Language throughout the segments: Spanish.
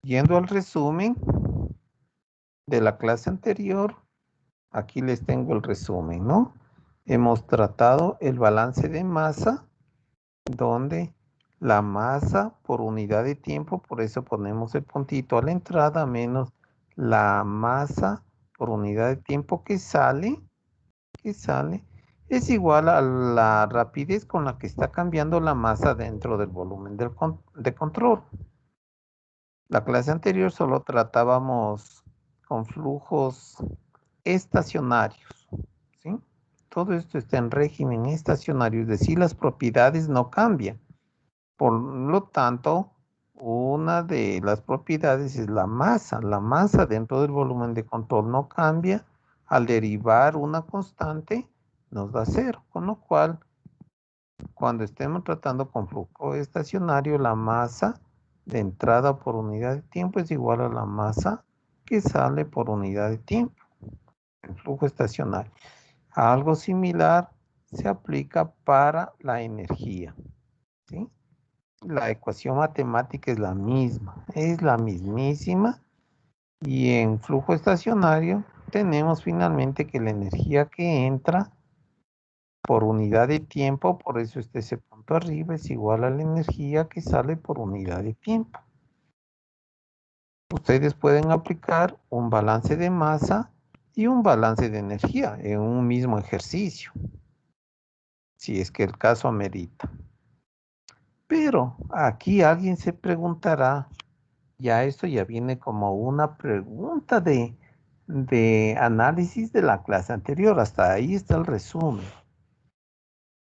Yendo al resumen de la clase anterior, aquí les tengo el resumen, ¿no? Hemos tratado el balance de masa, donde la masa por unidad de tiempo, por eso ponemos el puntito a la entrada, menos la masa por unidad de tiempo que sale, es igual a la rapidez con la que está cambiando la masa dentro del volumen de control. La clase anterior solo tratábamos con flujos estacionarios, ¿sí? Todo esto está en régimen estacionario, es decir, las propiedades no cambian. Por lo tanto, una de las propiedades es la masa. La masa dentro del volumen de control no cambia. Al derivar una constante, nos da cero, con lo cual, cuando estemos tratando con flujo estacionario, la masa de entrada por unidad de tiempo es igual a la masa que sale por unidad de tiempo en flujo estacionario. Algo similar se aplica para la energía, ¿sí? La ecuación matemática es la misma, es la mismísima, y en flujo estacionario tenemos finalmente que la energía que entra por unidad de tiempo, por eso está ese punto arriba, es igual a la energía que sale por unidad de tiempo. Ustedes pueden aplicar un balance de masa y un balance de energía en un mismo ejercicio, si es que el caso amerita. Pero aquí alguien se preguntará, ya esto ya viene como una pregunta de análisis de la clase anterior, hasta ahí está el resumen.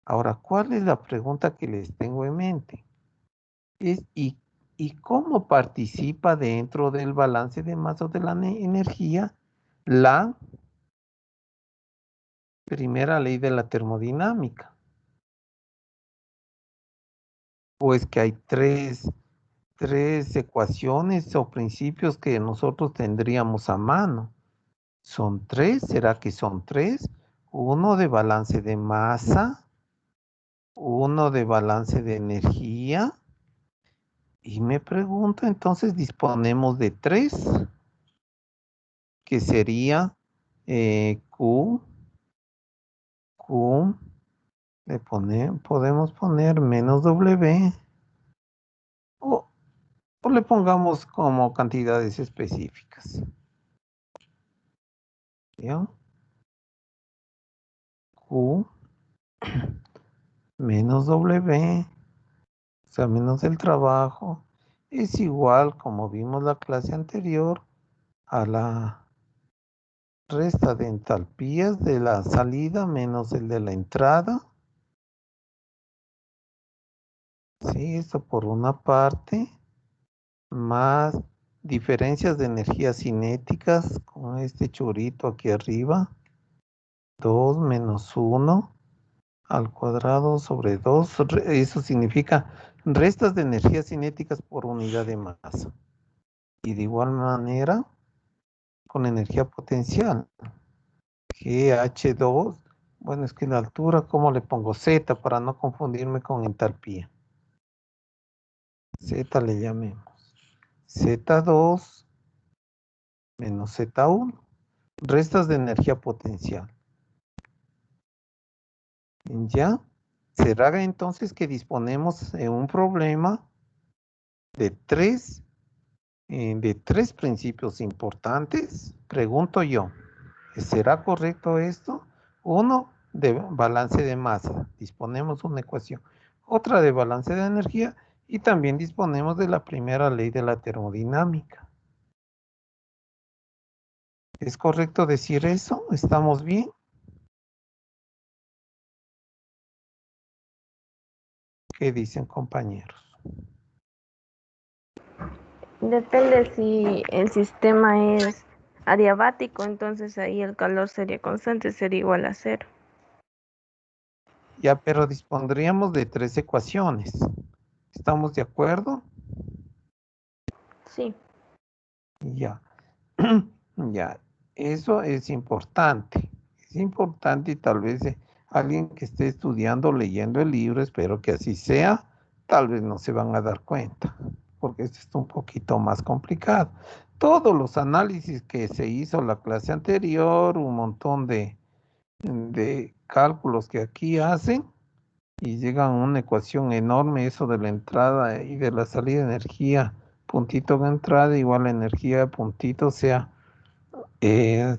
Ahora, ¿cuál es la pregunta que les tengo en mente? ¿Y cómo participa dentro del balance de masa de la energía la primera ley de la termodinámica? Pues que hay tres ecuaciones o principios que nosotros tendríamos a mano. ¿Son tres? ¿Será que son tres? Uno de balance de masa, uno de balance de energía. Y me pregunto, entonces disponemos de tres, que sería Q, podemos poner menos W, o, o le pongamos como cantidades específicas. ¿Ya? Q menos W, o sea, menos el trabajo, es igual, como vimos la clase anterior, a la resta de entalpías de la salida menos el de la entrada. Sí, esto por una parte, más diferencias de energías cinéticas con este chorrito aquí arriba, 2 menos 1 al cuadrado sobre 2, eso significa restas de energías cinéticas por unidad de masa. Y de igual manera, con energía potencial, GH2, bueno, es que la altura, ¿cómo le pongo? Z para no confundirme con entalpía. Z le llamemos. Z2 menos Z1, restas de energía potencial. ¿Ya? ¿Será entonces que disponemos en un problema de tres principios importantes? Pregunto yo, ¿será correcto esto? Uno de balance de masa, disponemos una ecuación. Otra de balance de energía y también disponemos de la primera ley de la termodinámica. ¿Es correcto decir eso? ¿Estamos bien? ¿Qué dicen, compañeros? Depende si el sistema es adiabático, entonces ahí el calor sería constante, sería igual a cero. Ya, pero dispondríamos de tres ecuaciones. ¿Estamos de acuerdo? Sí. Ya. Ya, eso es importante. Es importante y tal vez alguien que esté estudiando, leyendo el libro, espero que así sea, tal vez no se van a dar cuenta. porque esto está un poquito más complicado. Todos los análisis que se hizo la clase anterior, un montón de cálculos que aquí hacen y llegan a una ecuación enorme, eso de la entrada y de la salida de energía, puntito de entrada igual a energía puntito, o sea,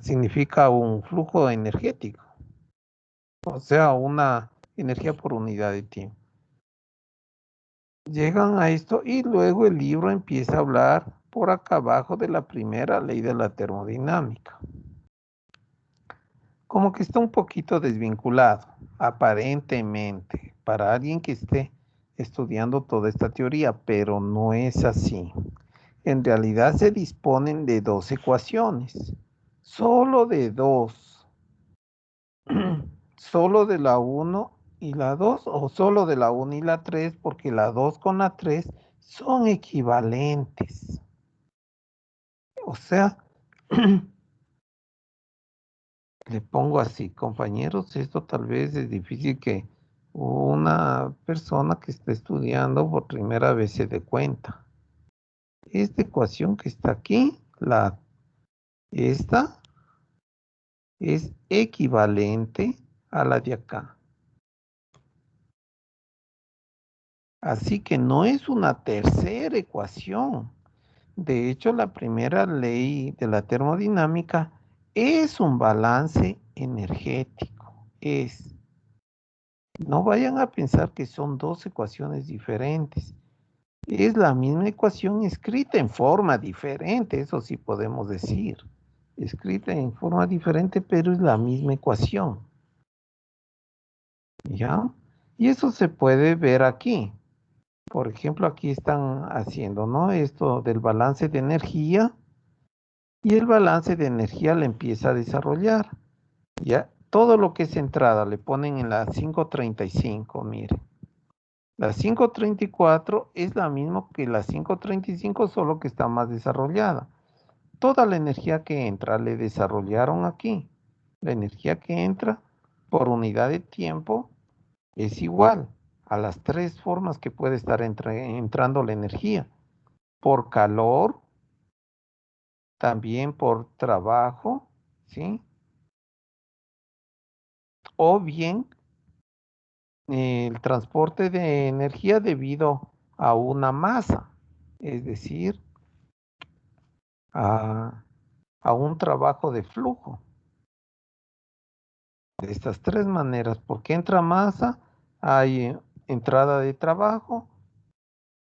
significa un flujo energético, o sea, una energía por unidad de tiempo. Llegan a esto y luego el libro empieza a hablar por acá abajo de la primera ley de la termodinámica. Como que está un poquito desvinculado, aparentemente, para alguien que esté estudiando toda esta teoría, pero no es así. En realidad se disponen de dos ecuaciones, solo de dos, solo de la 1 y la 2, o solo de la 1 y la 3, porque la 2 con la 3 son equivalentes. O sea, le pongo así, compañeros, esto tal vez es difícil que una persona que está estudiando por primera vez se dé cuenta. Esta ecuación que está aquí, esta es equivalente a la de acá. Así que no es una tercera ecuación. De hecho, la primera ley de la termodinámica es un balance energético. No vayan a pensar que son dos ecuaciones diferentes. Es la misma ecuación escrita en forma diferente, eso sí podemos decir. Escrita en forma diferente, pero es la misma ecuación. ¿Ya? Y eso se puede ver aquí. Por ejemplo, aquí están haciendo, ¿no? Esto del balance de energía. Y el balance de energía le empieza a desarrollar. Ya, todo lo que es entrada le ponen en la 535, mire. La 534 es la misma que la 535, solo que está más desarrollada. Toda la energía que entra le desarrollaron aquí. La energía que entra por unidad de tiempo es igual a las tres formas que puede estar entrando la energía. Por calor, también por trabajo, ¿sí? O bien el transporte de energía debido a una masa, es decir, a un trabajo de flujo. De estas tres maneras, porque entra masa, hay entrada de trabajo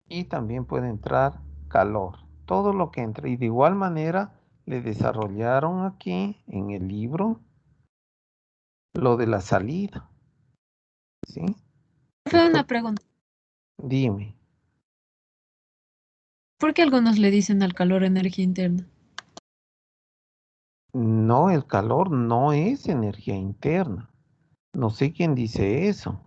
y también puede entrar calor. Todo lo que entra. Y de igual manera le desarrollaron aquí en el libro lo de la salida. ¿Sí? Fue una pregunta. Dime. ¿Por qué algunos le dicen al calor energía interna? No, el calor no es energía interna. No sé quién dice eso.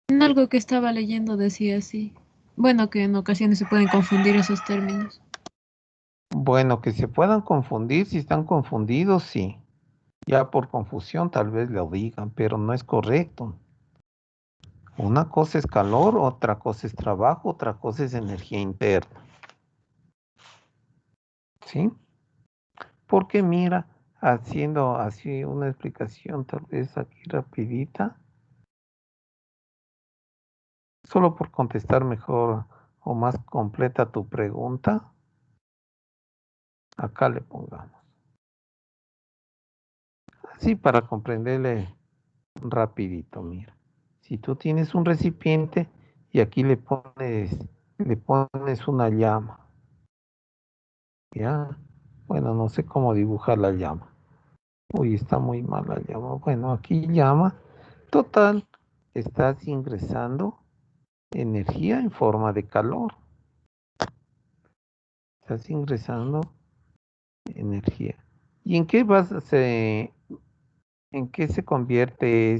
En algo que estaba leyendo decía así. Bueno, que en ocasiones se pueden confundir esos términos. Bueno, que se puedan confundir, si están confundidos, sí. Ya por confusión tal vez lo digan, pero no es correcto. Una cosa es calor, otra cosa es trabajo, otra cosa es energía interna. ¿Sí? Porque mira, haciendo así una explicación tal vez aquí rapidita, solo por contestar mejor o más completa tu pregunta, acá le pongamos. Así para comprenderle rapidito, mira. Si tú tienes un recipiente y aquí le pones una llama, ¿ya? Bueno, no sé cómo dibujar la llama. Uy, está muy mal la llama. Bueno, aquí llama. Total, estás ingresando energía en forma de calor. Estás ingresando energía. ¿Y en qué se convierte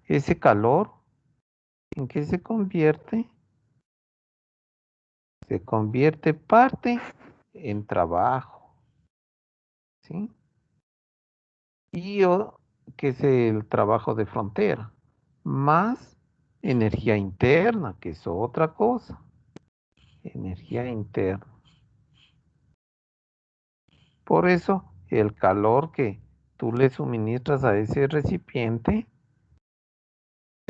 ese calor? ¿En qué se convierte? Se convierte parte en trabajo, ¿sí? Que es el trabajo de frontera, más energía interna, que es otra cosa. energía interna. Por eso, el calor que tú le suministras a ese recipiente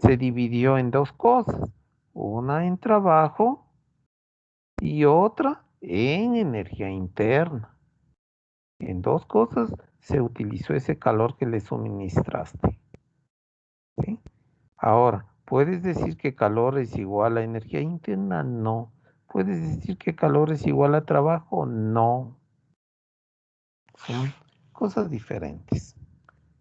se dividió en dos cosas, una en trabajo y otra en energía interna. En dos cosas se utilizó ese calor que le suministraste. ¿Sí? Ahora, ¿puedes decir que calor es igual a energía interna? No. ¿Puedes decir que calor es igual a trabajo? No. Son cosas diferentes.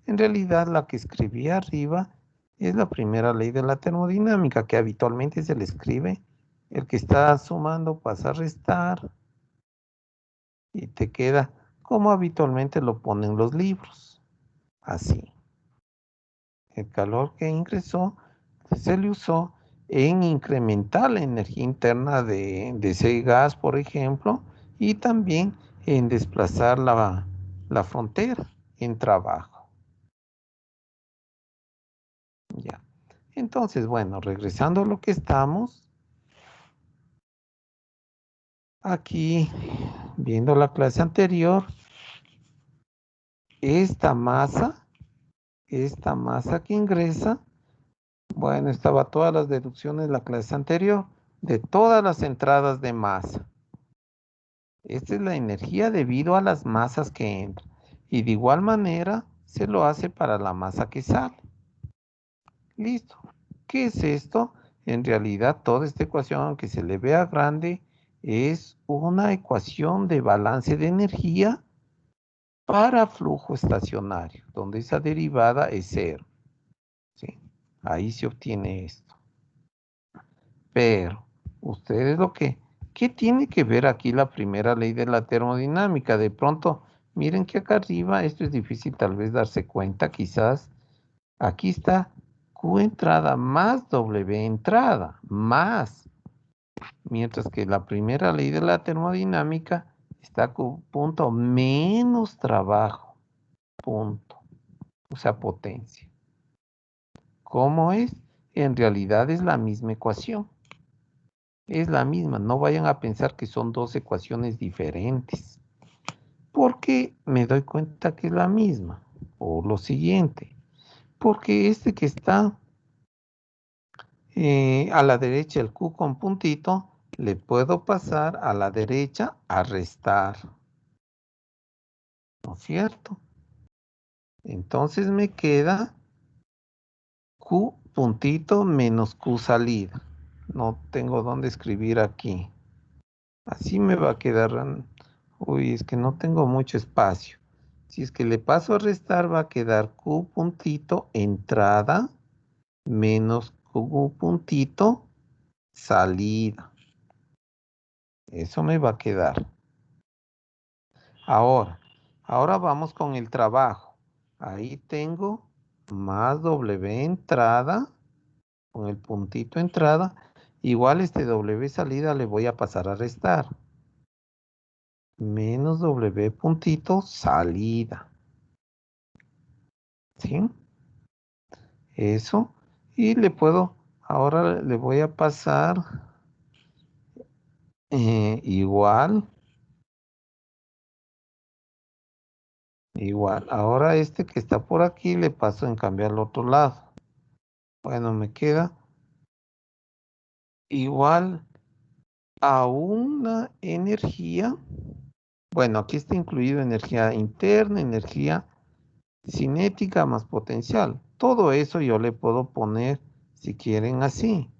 En realidad, la que escribí arriba es la primera ley de la termodinámica, que habitualmente se le escribe. El que está sumando pasa a restar y te queda como habitualmente lo ponen los libros. Así. El calor que ingresó se le usó en incrementar la energía interna de ese gas, por ejemplo, y también en desplazar la frontera en trabajo. Ya. Entonces, bueno, regresando a lo que estamos, aquí, viendo la clase anterior, esta masa que ingresa, bueno, estaba todas las deducciones de la clase anterior, de todas las entradas de masa. Esta es la energía debido a las masas que entran. Y de igual manera se lo hace para la masa que sale. Listo. ¿Qué es esto? En realidad toda esta ecuación, aunque se le vea grande, es una ecuación de balance de energía para flujo estacionario, donde esa derivada es cero. ¿Sí? Ahí se obtiene esto. Pero, ustedes ¿qué tiene que ver aquí la primera ley de la termodinámica? De pronto, miren que acá arriba, esto es difícil tal vez darse cuenta, quizás, aquí está Q entrada más W entrada, más. Mientras que la primera ley de la termodinámica está Q punto menos trabajo, punto. O sea, potencia. ¿Cómo es? En realidad es la misma ecuación. Es la misma, no vayan a pensar que son dos ecuaciones diferentes, porque me doy cuenta que es la misma, o lo siguiente, porque este que está a la derecha, el Q con puntito, le puedo pasar a la derecha a restar, ¿no es cierto? Entonces me queda Q puntito menos Q salida, no tengo dónde escribir aquí, así me va a quedar. Uy, es que no tengo mucho espacio. Si es que le paso a restar, va a quedar Q puntito entrada menos Q puntito salida. Eso me va a quedar. Ahora vamos con el trabajo. Ahí tengo más W entrada con el puntito entrada. Igual este W salida le voy a pasar a restar. Menos W puntito salida. ¿Sí? Eso. Y ahora le voy a pasar igual. Ahora este que está por aquí le paso en cambio al otro lado. Bueno, me queda igual a una energía. Bueno, aquí está incluido energía interna, energía cinética más potencial. Todo eso yo le puedo poner, si quieren, así.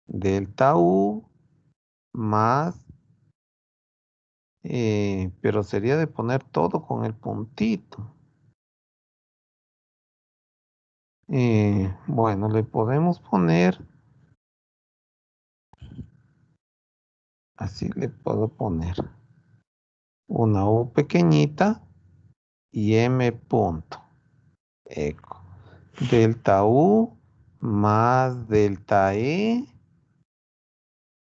Delta U más, pero sería de poner todo con el puntito. Bueno, le podemos poner, así le puedo poner una U pequeñita y M punto. Eco. Delta U más delta E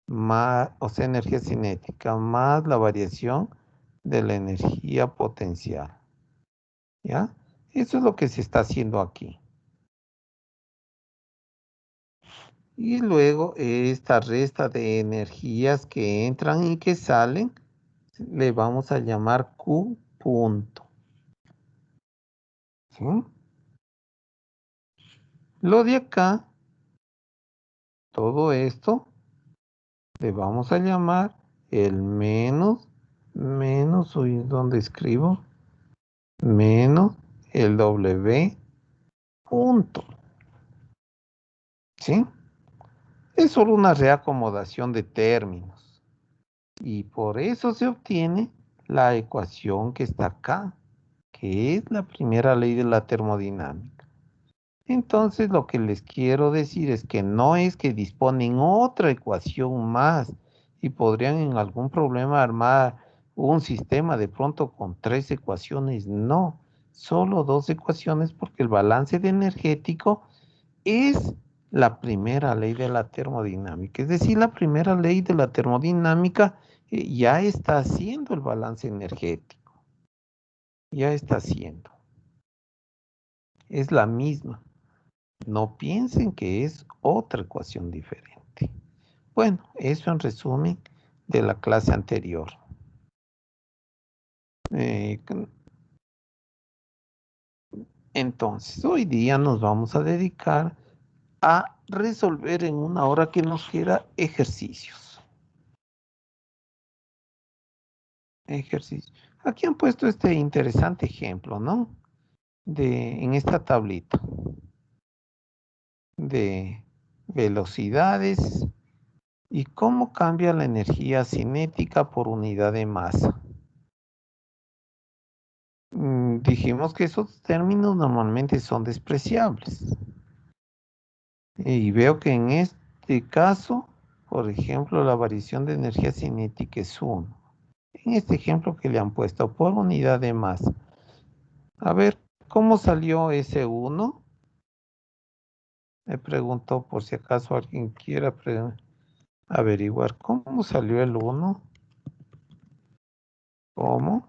más, o sea, energía cinética, más la variación de la energía potencial. ¿Ya? Eso es lo que se está haciendo aquí. Y luego esta resta de energías que entran y que salen, le vamos a llamar Q punto. ¿Sí? Lo de acá, todo esto, le vamos a llamar el menos, ¿dónde escribo? Menos el W punto. ¿Sí? Es solo una reacomodación de términos. Y por eso se obtiene la ecuación que está acá, que es la primera ley de la termodinámica. Entonces, lo que les quiero decir es que no es que disponen otra ecuación más y podrían en algún problema armar un sistema de pronto con 3 ecuaciones. No, solo 2 ecuaciones porque el balance de energético es la primera ley de la termodinámica. Es decir, la primera ley de la termodinámica ya está haciendo el balance energético. Ya está haciendo. Es la misma. No piensen que es otra ecuación diferente. Bueno, eso en resumen de la clase anterior. Entonces, hoy día nos vamos a dedicar a resolver en una hora que nos queda ejercicios. Ejercicio. Aquí han puesto este interesante ejemplo, ¿no? En esta tablita de velocidades y cómo cambia la energía cinética por unidad de masa. Dijimos que esos términos normalmente son despreciables. Y veo que en este caso, por ejemplo, la variación de energía cinética es 1. En este ejemplo que le han puesto por unidad de masa. A ver, ¿cómo salió ese 1? Me preguntó por si acaso alguien quiera averiguar cómo salió el 1. ¿Cómo?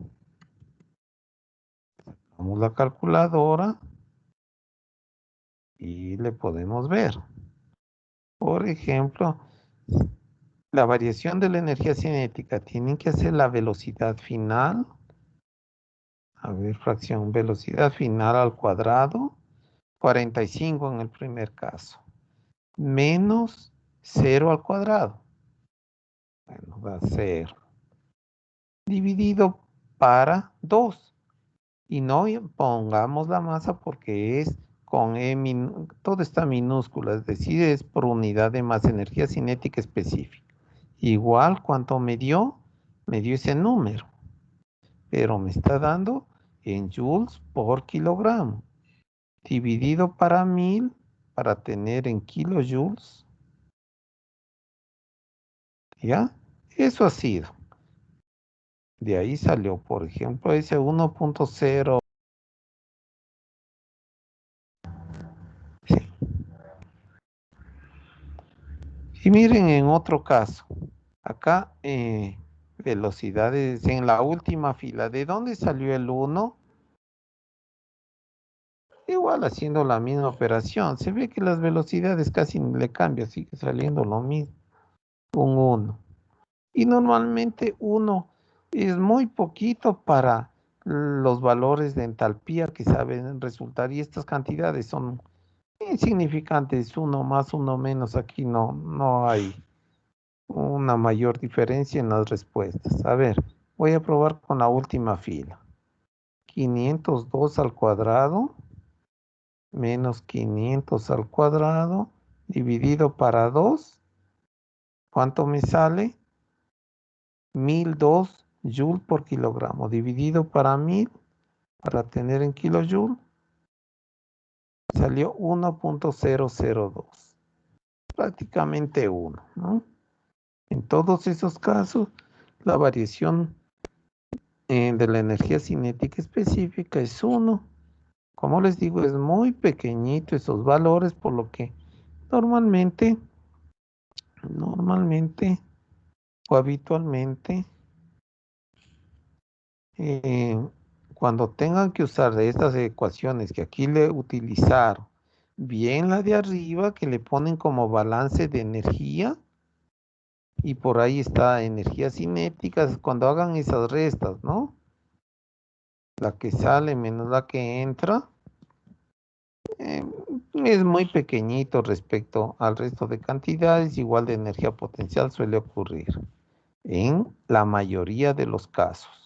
Vamos a la calculadora y le podemos ver. Por ejemplo, la variación de la energía cinética tienen que hacer la velocidad final. A ver, fracción velocidad final al cuadrado. 45 en el primer caso. Menos 0 al cuadrado. Bueno, da 0. Dividido para 2. Y no pongamos la masa porque es con todo está minúscula, es decir, es por unidad de masa, energía cinética específica. Igual, ¿cuánto me dio? Me dio ese número, pero me está dando en joules por kilogramo, dividido para 1000 para tener en kilojoules. ¿Ya? Eso ha sido. De ahí salió, por ejemplo, ese 1.0. Sí. Y miren en otro caso. Acá, velocidades en la última fila. ¿De dónde salió el 1? Igual haciendo la misma operación. Se ve que las velocidades casi le cambian, sigue saliendo lo mismo. Un 1. Y normalmente 1 es muy poquito para los valores de entalpía que saben resultar. Y estas cantidades son insignificantes. 1 más, 1 menos. Aquí no hay una mayor diferencia en las respuestas. A ver, voy a probar con la última fila. 502 al cuadrado menos 500 al cuadrado dividido para 2. ¿Cuánto me sale? 1002 joule por kilogramo dividido para 1000 para tener en kilojoule. Salió 1.002. Prácticamente 1, ¿no? En todos esos casos, la variación de la energía cinética específica es 1. Como les digo, es muy pequeñito esos valores, por lo que normalmente o habitualmente, cuando tengan que usar estas ecuaciones que aquí le utilizaron, bien la de arriba que le ponen como balance de energía y por ahí está energía cinética cuando hagan esas restas, ¿no? La que sale menos la que entra eh, es muy pequeñito respecto al resto de cantidades, igual de energía potencial suele ocurrir en la mayoría de los casos.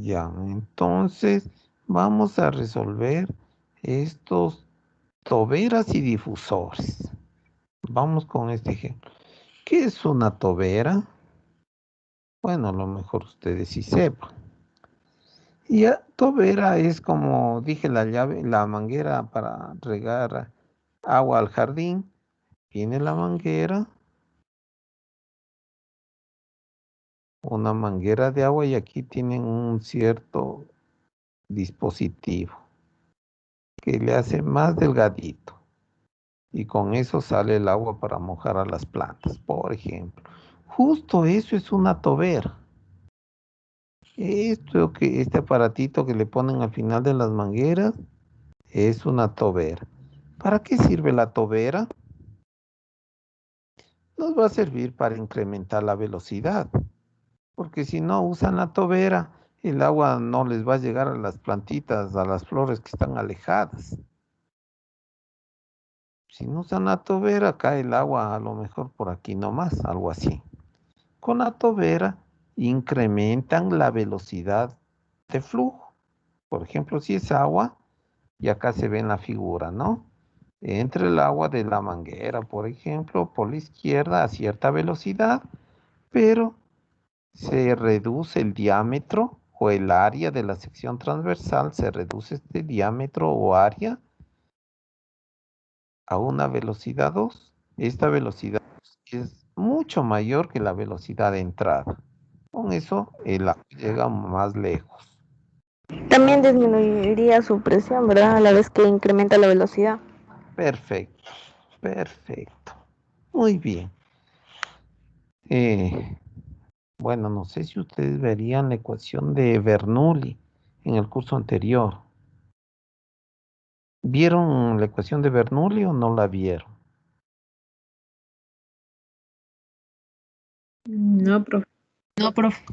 Ya, entonces vamos a resolver estos toberas y difusores. Vamos con este ejemplo. ¿Qué es una tobera? Bueno, a lo mejor ustedes sí sepan. Y tobera es como dije la llave, la manguera para regar agua al jardín. Tiene la manguera, una manguera de agua y aquí tienen un cierto dispositivo que le hace más delgadito. Y con eso sale el agua para mojar a las plantas, por ejemplo. Justo eso es una tobera. Este aparatito que le ponen al final de las mangueras es una tobera. ¿Para qué sirve la tobera? Nos va a servir para incrementar la velocidad, porque si no usan la tobera, el agua no les va a llegar a las plantitas, a las flores que están alejadas. Si no usan la tobera, cae el agua a lo mejor por aquí nomás, algo así. Con la tobera incrementan la velocidad de flujo. Por ejemplo, si es agua, y acá se ve en la figura, ¿no? Entra el agua de la manguera, por ejemplo, por la izquierda a cierta velocidad, pero se reduce el diámetro o el área de la sección transversal, se reduce este diámetro o área a una velocidad 2. Esta velocidad es mucho mayor que la velocidad de entrada. Con eso el agua llega más lejos. También disminuiría su presión, ¿verdad? A la vez que incrementa la velocidad. Perfecto, perfecto. Muy bien. Bueno, no sé si ustedes verían la ecuación de Bernoulli en el curso anterior. ¿Vieron la ecuación de Bernoulli o no la vieron? No, profe. No, profe.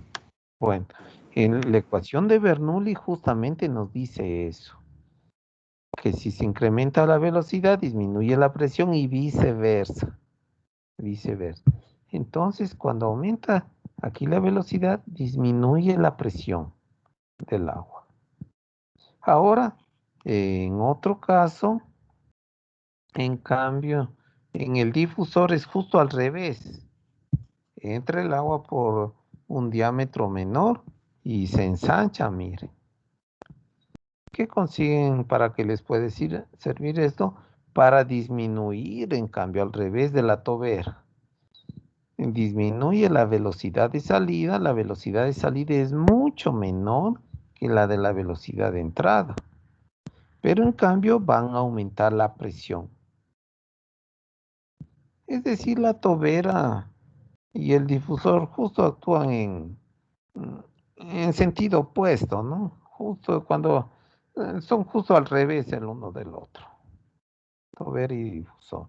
Bueno, en la ecuación de Bernoulli justamente nos dice eso, que si se incrementa la velocidad, disminuye la presión y viceversa, viceversa. Entonces, cuando aumenta aquí la velocidad, disminuye la presión del agua. Ahora, en otro caso, en cambio, en el difusor es justo al revés. Entra el agua por un diámetro menor y se ensancha, mire. ¿Qué consiguen para que les pueda servir esto? Para disminuir, en cambio, al revés de la tobera. Disminuye la velocidad de salida. La velocidad de salida es mucho menor que la de la velocidad de entrada. Pero en cambio van a aumentar la presión. Es decir, la tobera y el difusor justo actúan en sentido opuesto, ¿no? Justo cuando son justo al revés el uno del otro. Tobera y difusor.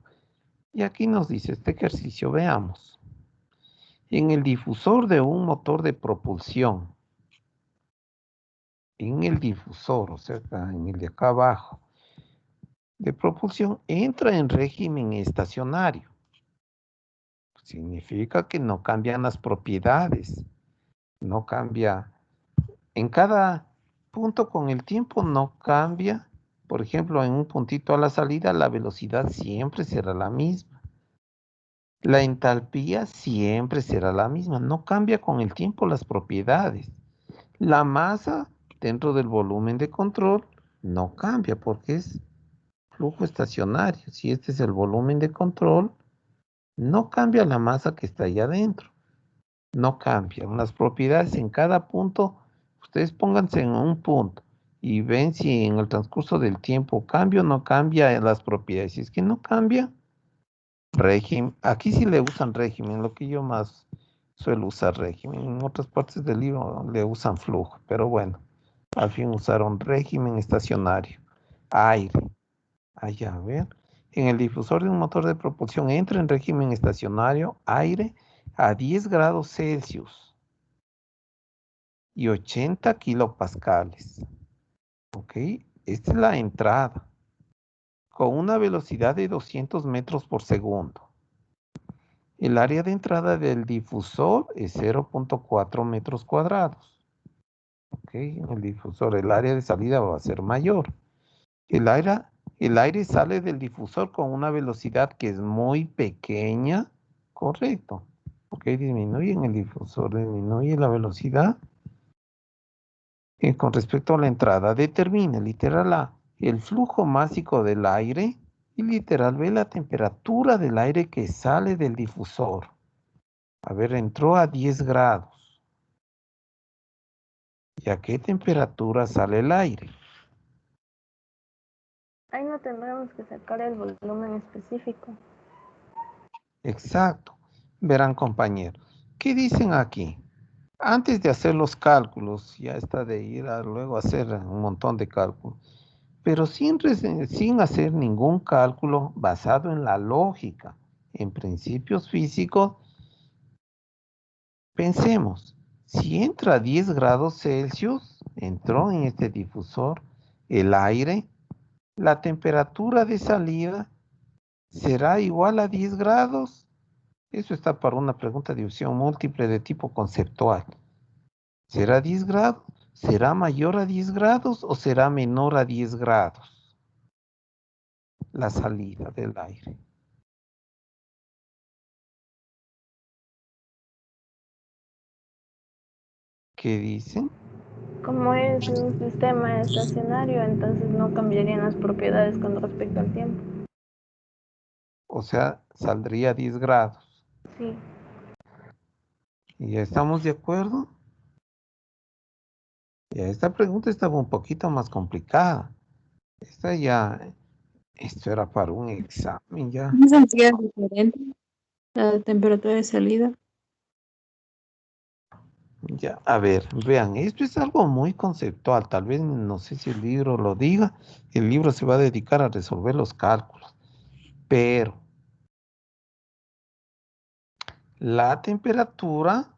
Y aquí nos dice este ejercicio, veamos. En el difusor de un motor de propulsión, en el difusor, o sea, en el de acá abajo, de propulsión, entra en régimen estacionario. Significa que no cambian las propiedades, no cambia. En cada punto con el tiempo no cambia. Por ejemplo, en un puntito a la salida, la velocidad siempre será la misma. La entalpía siempre será la misma. No cambia con el tiempo las propiedades. La masa dentro del volumen de control no cambia porque es flujo estacionario. Si este es el volumen de control, no cambia la masa que está allá adentro. No cambian. Las propiedades en cada punto, ustedes pónganse en un punto y ven si en el transcurso del tiempo cambia o no cambia las propiedades. Si es que no cambia, régimen. Aquí sí le usan régimen, lo que yo más suelo usar régimen. En otras partes del libro le usan flujo, pero bueno, Al fin usaron régimen estacionario. Aire. Allá, a ver. En el difusor de un motor de propulsión entra en régimen estacionario aire a 10 grados Celsius y 80 kilopascales. ¿Ok? Esta es la entrada. Con una velocidad de 200 metros por segundo. El área de entrada del difusor es 0.4 metros cuadrados. ¿Ok? El difusor, el área de salida va a ser mayor. El aire sale del difusor con una velocidad que es muy pequeña, correcto. Ok, disminuye en el difusor, disminuye la velocidad. Con respecto a la entrada, determine literal A, el flujo másico del aire y literal B, la temperatura del aire que sale del difusor. A ver, entró a 10 grados. ¿Y a qué temperatura sale el aire? Ahí no tendremos que sacar el volumen específico. Exacto. Verán, compañeros, ¿qué dicen aquí? Antes de hacer los cálculos, ya está de ir a luego hacer un montón de cálculos, pero sin hacer ningún cálculo basado en la lógica, en principios físicos, pensemos, si entra a 10 grados Celsius, entró en este difusor el aire, la temperatura de salida será igual a 10 grados. Eso está para una pregunta de opción múltiple de tipo conceptual. ¿Será 10 grados? ¿Será mayor a 10 grados o será menor a 10 grados? La salida del aire. ¿Qué dicen? Como es un sistema estacionario, entonces no cambiarían las propiedades con respecto al tiempo. O sea, saldría a 10 grados. Sí. ¿Y ya estamos de acuerdo? Ya esta pregunta estaba un poquito más complicada. Esto era para un examen ya. ¿No sentiría diferente la temperatura de salida? Ya, a ver, vean, esto es algo muy conceptual. Tal vez no sé si el libro lo diga. El libro se va a dedicar a resolver los cálculos. Pero la temperatura,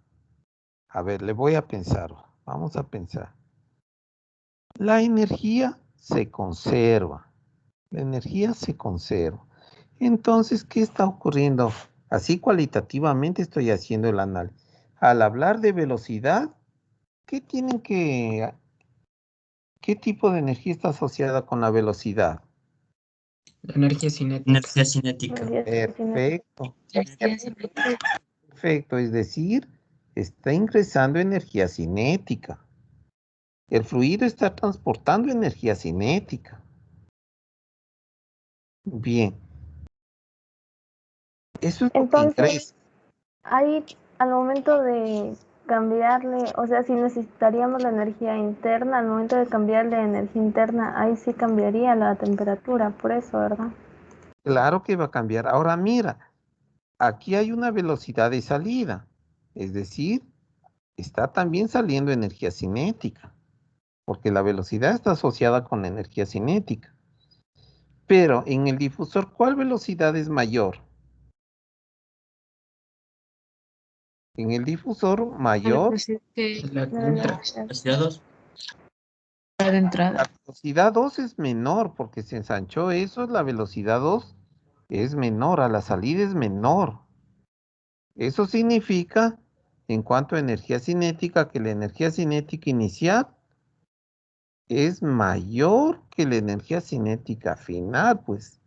a ver, le voy a pensar. Vamos a pensar. La energía se conserva. La energía se conserva. Entonces, ¿qué está ocurriendo? Así cualitativamente estoy haciendo el análisis. Al hablar de velocidad, ¿qué tipo de energía está asociada con la velocidad? La energía cinética. Energía cinética. Perfecto, perfecto. Es decir, está ingresando energía cinética. El fluido está transportando energía cinética. Bien, eso es lo que ingresa. Entonces, ahí al momento de cambiarle, o sea, si necesitaríamos la energía interna, al momento de cambiarle a energía interna, ahí sí cambiaría la temperatura, por eso, ¿verdad? Claro que va a cambiar. Ahora mira, aquí hay una velocidad de salida, es decir, está también saliendo energía cinética, porque la velocidad está asociada con la energía cinética. Pero en el difusor, ¿cuál velocidad es mayor? En el difusor mayor, La que entra. Velocidad 2. De entrada. la velocidad 2 es menor, porque se ensanchó eso, la velocidad 2 es menor, a la salida es menor. Eso significa, en cuanto a energía cinética, que la energía cinética inicial es mayor que la energía cinética final, pues.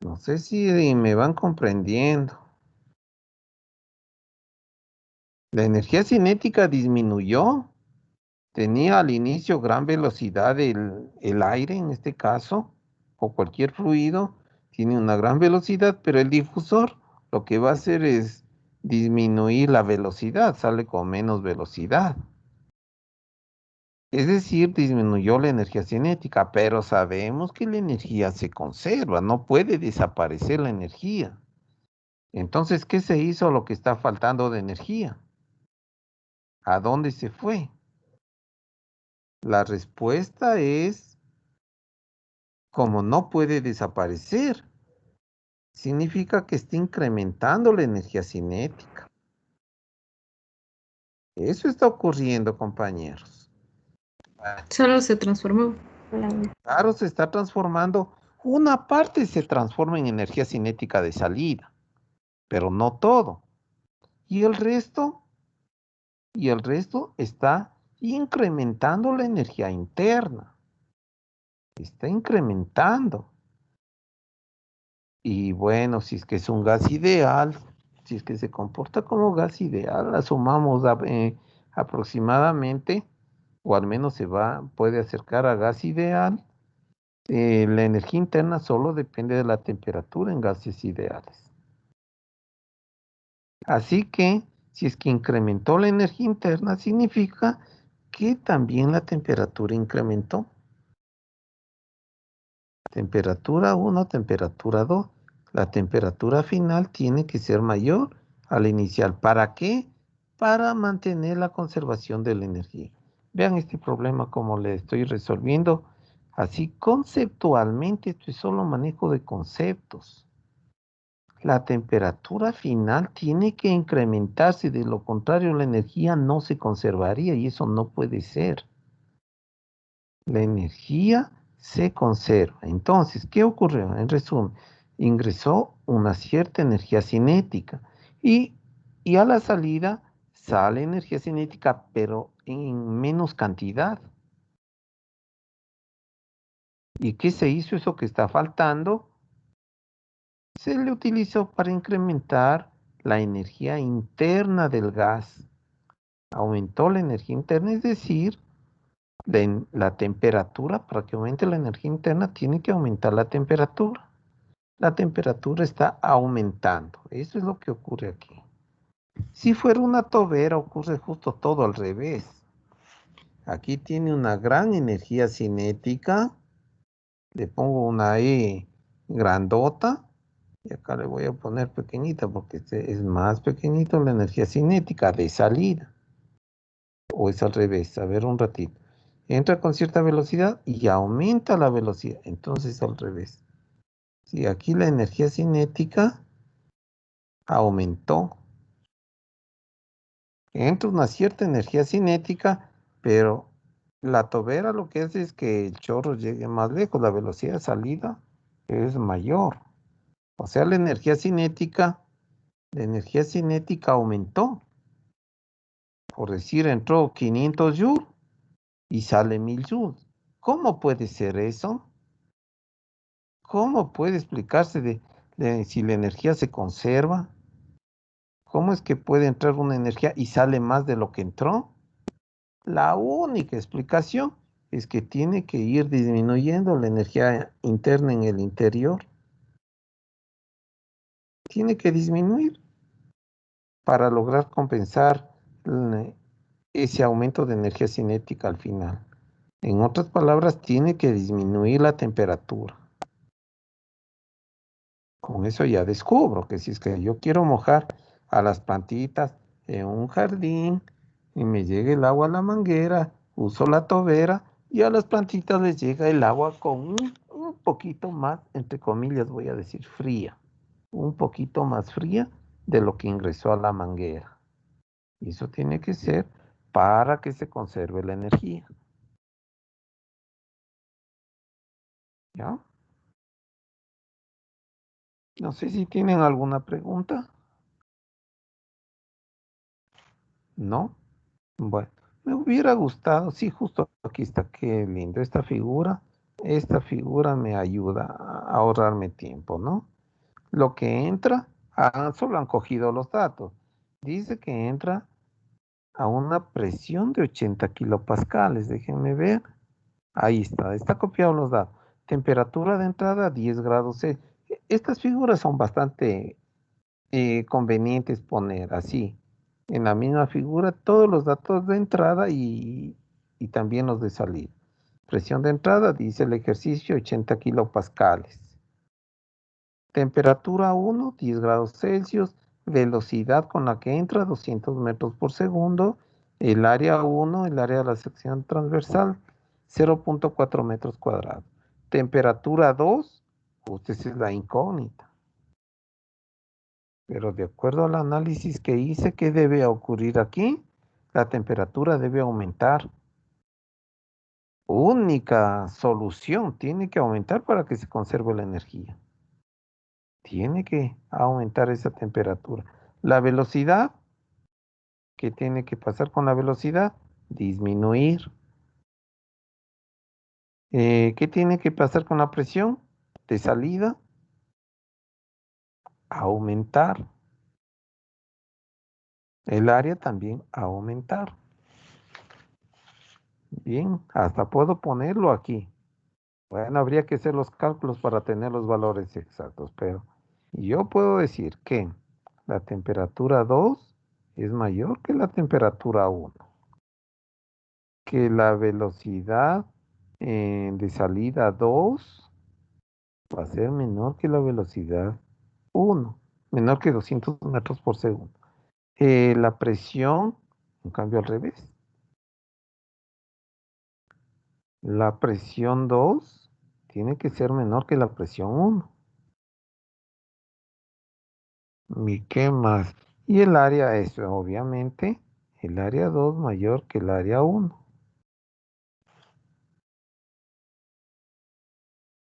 No sé si me van comprendiendo. La energía cinética disminuyó. Tenía al inicio gran velocidad el aire, en este caso, o cualquier fluido, tiene una gran velocidad, pero el difusor lo que va a hacer es disminuir la velocidad, sale con menos velocidad. Es decir, disminuyó la energía cinética, pero sabemos que la energía se conserva, no puede desaparecer la energía. Entonces, ¿qué se hizo lo que está faltando de energía? ¿A dónde se fue? La respuesta es, como no puede desaparecer, significa que está incrementando la energía cinética. Eso está ocurriendo, compañeros. Solo se transformó. Claro, se está transformando. Una parte se transforma en energía cinética de salida, pero no todo. Y el resto está incrementando la energía interna. Está incrementando. Y bueno, si es que es un gas ideal, si es que se comporta como gas ideal, asumamos aproximadamente, o al menos puede acercar a gas ideal, la energía interna solo depende de la temperatura en gases ideales. Así que, si es que incrementó la energía interna, significa que también la temperatura incrementó. Temperatura 1, temperatura 2. La temperatura final tiene que ser mayor a la inicial. ¿Para qué? Para mantener la conservación de la energía. Vean este problema como le estoy resolviendo. Así conceptualmente, esto es solo manejo de conceptos. La temperatura final tiene que incrementarse, de lo contrario la energía no se conservaría y eso no puede ser. La energía se conserva. Entonces, ¿qué ocurrió? En resumen, ingresó una cierta energía cinética y a la salida sale energía cinética, pero en menos cantidad. ¿Y qué se hizo? Eso que está faltando se le utilizó para incrementar la energía interna del gas. Aumentó la energía interna, es decir, la temperatura. Para que aumente la energía interna tiene que aumentar la temperatura. La temperatura está aumentando. Eso es lo que ocurre aquí. Si fuera una tobera, ocurre justo todo al revés. Aquí tiene una gran energía cinética. Le pongo una E grandota. Y acá le voy a poner pequeñita porque este es más pequeñito la energía cinética de salida. O es al revés. A ver un ratito. Entra con cierta velocidad y aumenta la velocidad. Entonces al revés. Si aquí la energía cinética aumentó. Entra una cierta energía cinética, pero la tobera lo que hace es que el chorro llegue más lejos. La velocidad de salida es mayor. O sea, la energía cinética aumentó. Por decir, entró 500 joules y sale 1000 joules. ¿Cómo puede ser eso? ¿Cómo puede explicarse si la energía se conserva? ¿Cómo es que puede entrar una energía y sale más de lo que entró? La única explicación es que tiene que ir disminuyendo la energía interna en el interior. Tiene que disminuir para lograr compensar ese aumento de energía cinética al final. En otras palabras, tiene que disminuir la temperatura. Con eso ya descubro que si es que yo quiero mojar a las plantitas en un jardín y me llega el agua a la manguera, uso la tobera y a las plantitas les llega el agua con un poquito más, entre comillas voy a decir fría, un poquito más fría de lo que ingresó a la manguera. Y eso tiene que ser para que se conserve la energía. ¿Ya? No sé si tienen alguna pregunta. ¿No? Bueno, me hubiera gustado, sí, justo aquí está, qué lindo esta figura. Esta figura me ayuda a ahorrarme tiempo, ¿no? Lo que entra, solo han cogido los datos. Dice que entra a una presión de 80 kilopascales, déjenme ver. Ahí está copiado los datos. Temperatura de entrada 10 grados C. Estas figuras son bastante convenientes poner así, en la misma figura, todos los datos de entrada y también los de salida. Presión de entrada, dice el ejercicio, 80 kilopascales. Temperatura 1, 10 grados Celsius. Velocidad con la que entra, 200 metros por segundo. El área 1, el área de la sección transversal, 0.4 metros cuadrados. Temperatura 2, justo esa es la incógnita. Pero de acuerdo al análisis que hice, ¿qué debe ocurrir aquí? La temperatura debe aumentar. Única solución, tiene que aumentar para que se conserve la energía. Tiene que aumentar esa temperatura. La velocidad, ¿qué tiene que pasar con la velocidad? Disminuir. ¿Qué tiene que pasar con la presión de salida? Aumentar. El área también aumentar. Bien, hasta puedo ponerlo aquí. Bueno, habría que hacer los cálculos para tener los valores exactos, pero yo puedo decir que la temperatura 2 es mayor que la temperatura 1, que la velocidad de salida 2 va a ser menor que la velocidad 1, menor que 200 metros por segundo. La presión, en cambio al revés. La presión 2 tiene que ser menor que la presión 1. ¿Y qué más? Y el área es, obviamente, el área 2 mayor que el área 1.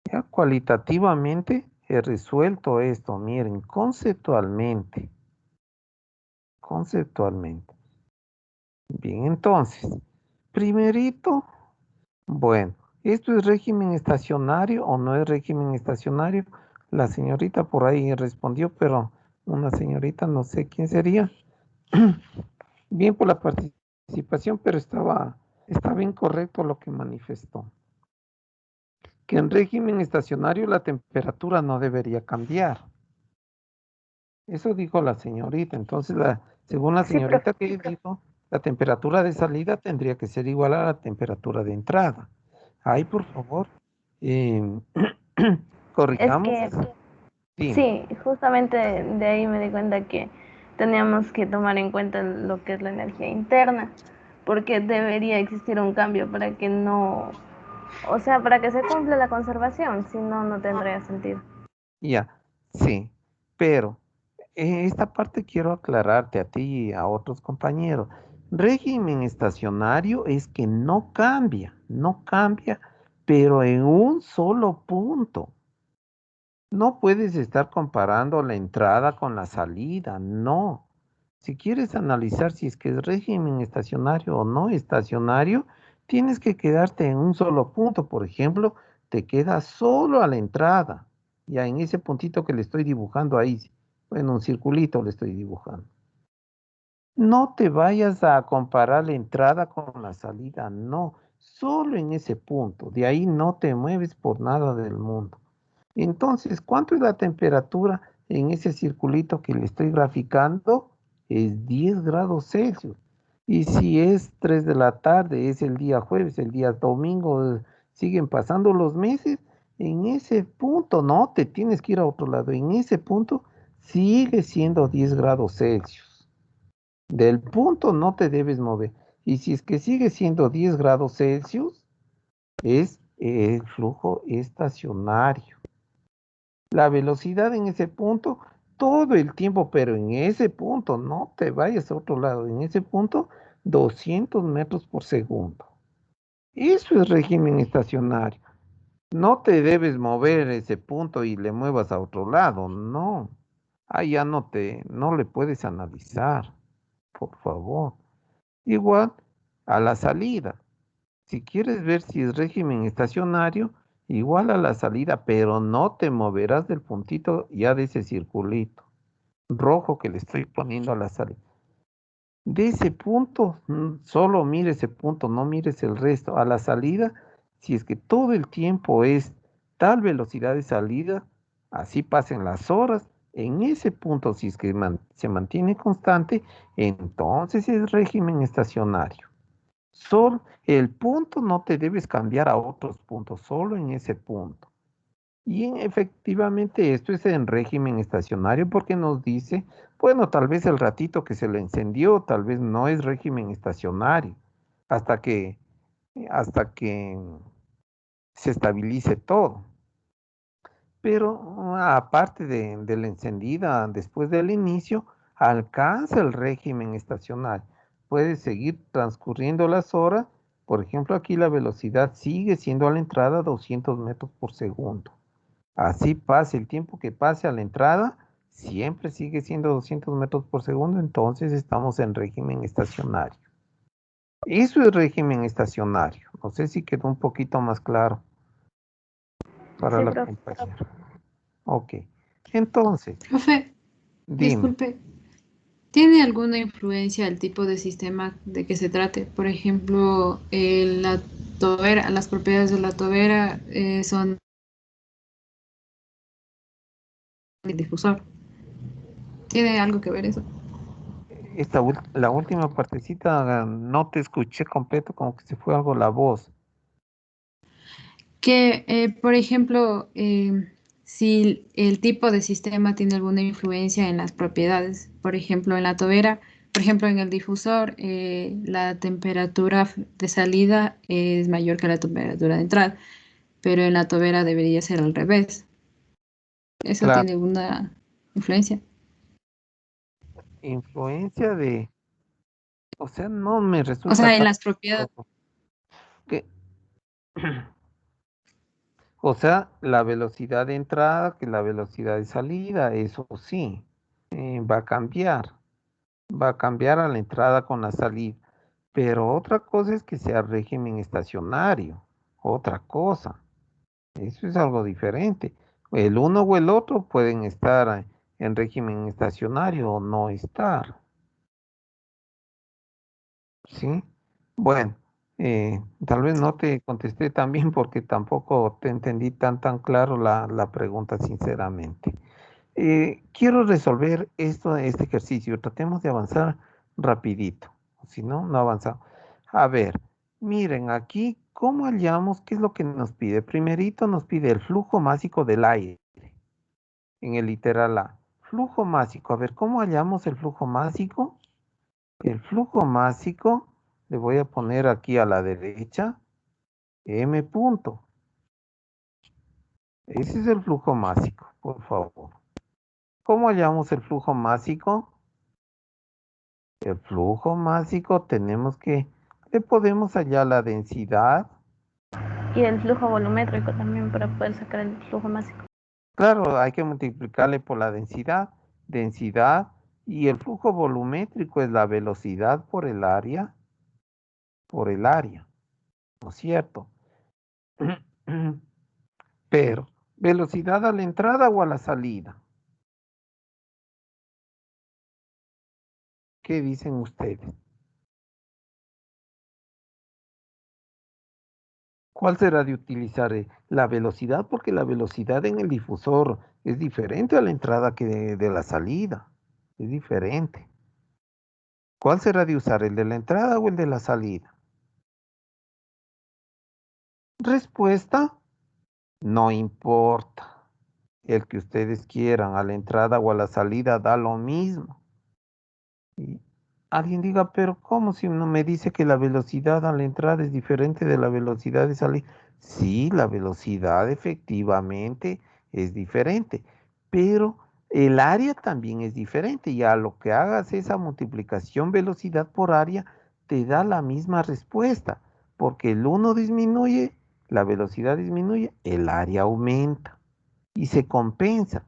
Ya cualitativamente he resuelto esto, miren, conceptualmente. Conceptualmente. Bien, entonces, primerito, bueno, ¿esto es régimen estacionario o no es régimen estacionario? La señorita por ahí respondió, pero una señorita, no sé quién sería. Bien por la participación, pero estaba incorrecto lo que manifestó. Que en régimen estacionario la temperatura no debería cambiar. Eso dijo la señorita. Entonces, según la señorita que dijo, la temperatura de salida tendría que ser igual a la temperatura de entrada. Ahí, por favor, Es corrijamos. que Sí. sí, justamente de ahí me di cuenta que teníamos que tomar en cuenta lo que es la energía interna, porque debería existir un cambio para que no, o sea, para que se cumpla la conservación, si no, no tendría sentido. Ya, sí, pero esta parte quiero aclararte a ti y a otros compañeros. Régimen estacionario es que no cambia, pero en un solo punto. No puedes estar comparando la entrada con la salida, no. Si quieres analizar si es que es régimen estacionario o no estacionario, tienes que quedarte en un solo punto. Por ejemplo, te quedas solo a la entrada, ya en ese puntito que le estoy dibujando ahí, bueno, un circulito le estoy dibujando. No te vayas a comparar la entrada con la salida, no, solo en ese punto. De ahí no te mueves por nada del mundo. Entonces, ¿cuánto es la temperatura en ese circulito que le estoy graficando? Es 10 grados Celsius. Y si es 3 de la tarde, es el día jueves, el día domingo, siguen pasando los meses, en ese punto no te tienes que ir a otro lado. En ese punto sigue siendo 10 grados Celsius. Del punto no te debes mover. Y si es que sigue siendo 10 grados Celsius, es el flujo estacionario. La velocidad en ese punto, todo el tiempo, pero en ese punto, no te vayas a otro lado, en ese punto, 200 metros por segundo. Eso es régimen estacionario. No te debes mover ese punto y le muevas a otro lado, no. Ahí ya no le puedes analizar, por favor. Igual a la salida. Si quieres ver si es régimen estacionario, igual a la salida, pero no te moverás del puntito ya de ese circulito rojo que le estoy poniendo a la salida. De ese punto, solo mire ese punto, no mires el resto. A la salida, si es que todo el tiempo es tal velocidad de salida, así pasen las horas, en ese punto, si es que se mantiene constante, entonces es régimen estacionario. Solo el punto no te debes cambiar a otros puntos, solo en ese punto. Y efectivamente esto es en régimen estacionario porque nos dice, bueno, tal vez el ratito que se le encendió, tal vez no es régimen estacionario, hasta que hasta que se estabilice todo. Pero aparte de la encendida, después del inicio, alcanza el régimen estacionario. Puede seguir transcurriendo las horas. Por ejemplo, aquí la velocidad sigue siendo a la entrada 200 metros por segundo. Así pase el tiempo que pase a la entrada, siempre sigue siendo 200 metros por segundo, entonces estamos en régimen estacionario. Eso es régimen estacionario. No sé si quedó un poquito más claro para Sí, la profe. compañera. Ok. Entonces, Profe, dime. disculpe, ¿tiene alguna influencia el tipo de sistema de que se trate? Por ejemplo, la tobera, las propiedades de la tobera son el difusor. ¿Tiene algo que ver eso? La última partecita no te escuché completo, como que se fue algo la voz. Que, por ejemplo, si el tipo de sistema tiene alguna influencia en las propiedades, por ejemplo, en la tobera, por ejemplo, en el difusor, la temperatura de salida es mayor que la temperatura de entrada, pero en la tobera debería ser al revés. ¿Eso Claro, tiene alguna influencia? influencia de, o sea, no me O resulta sea, en tan las propiedades. claro que, o sea, la velocidad de entrada que la velocidad de salida, eso sí, va a cambiar. Va a cambiar a la entrada con la salida. Pero otra cosa es que sea régimen estacionario. Otra cosa. Eso es algo diferente. El uno o el otro pueden estar en régimen estacionario o no estar. ¿Sí? Bueno, tal vez no te contesté tan bien porque tampoco te entendí tan claro la pregunta, sinceramente. Quiero resolver este ejercicio. Tratemos de avanzar rapidito. Si no, no avanzamos. A ver, miren aquí, ¿cómo hallamos qué es lo que nos pide? Primerito nos pide el flujo másico del aire en el literal A. Flujo másico. A ver, ¿cómo hallamos el flujo másico? El flujo másico le voy a poner aquí a la derecha M punto. Ese es el flujo másico, por favor. ¿Cómo hallamos el flujo másico? El flujo másico le podemos hallar la densidad. Y el flujo volumétrico también para poder sacar el flujo másico. Claro, hay que multiplicarle por la densidad, y el flujo volumétrico es la velocidad por el área, ¿no es cierto? Pero, ¿velocidad a la entrada o a la salida? ¿Qué dicen ustedes? ¿Cuál será de utilizar la velocidad? Porque la velocidad en el difusor es diferente a la entrada que de la salida. Es diferente. ¿Cuál será de usar, el de la entrada o el de la salida? Respuesta, no importa. El que ustedes quieran, a la entrada o a la salida, da lo mismo. Y alguien diga, pero ¿cómo si no me dice que la velocidad a la entrada es diferente de la velocidad de salida? Sí, la velocidad efectivamente es diferente, pero el área también es diferente y a lo que hagas esa multiplicación velocidad por área te da la misma respuesta, porque el uno disminuye, la velocidad disminuye, el área aumenta y se compensa.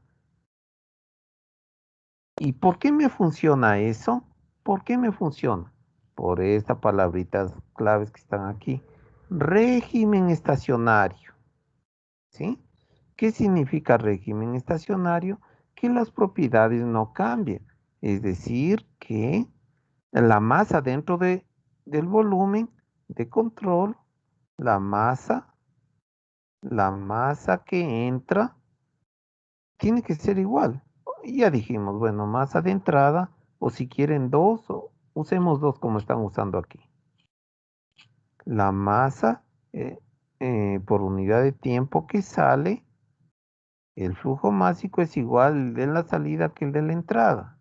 ¿Y por qué me funciona eso? ¿Por qué me funciona? Por estas palabritas claves que están aquí. Régimen estacionario. ¿Sí? ¿Qué significa régimen estacionario? Que las propiedades no cambian. Es decir, que la masa dentro del volumen de control, la masa, la masa que entra, tiene que ser igual. Ya dijimos, bueno, masa de entrada, o si quieren dos, usemos dos como están usando aquí. La masa por unidad de tiempo que sale, el flujo másico es igual de la salida que el de la entrada.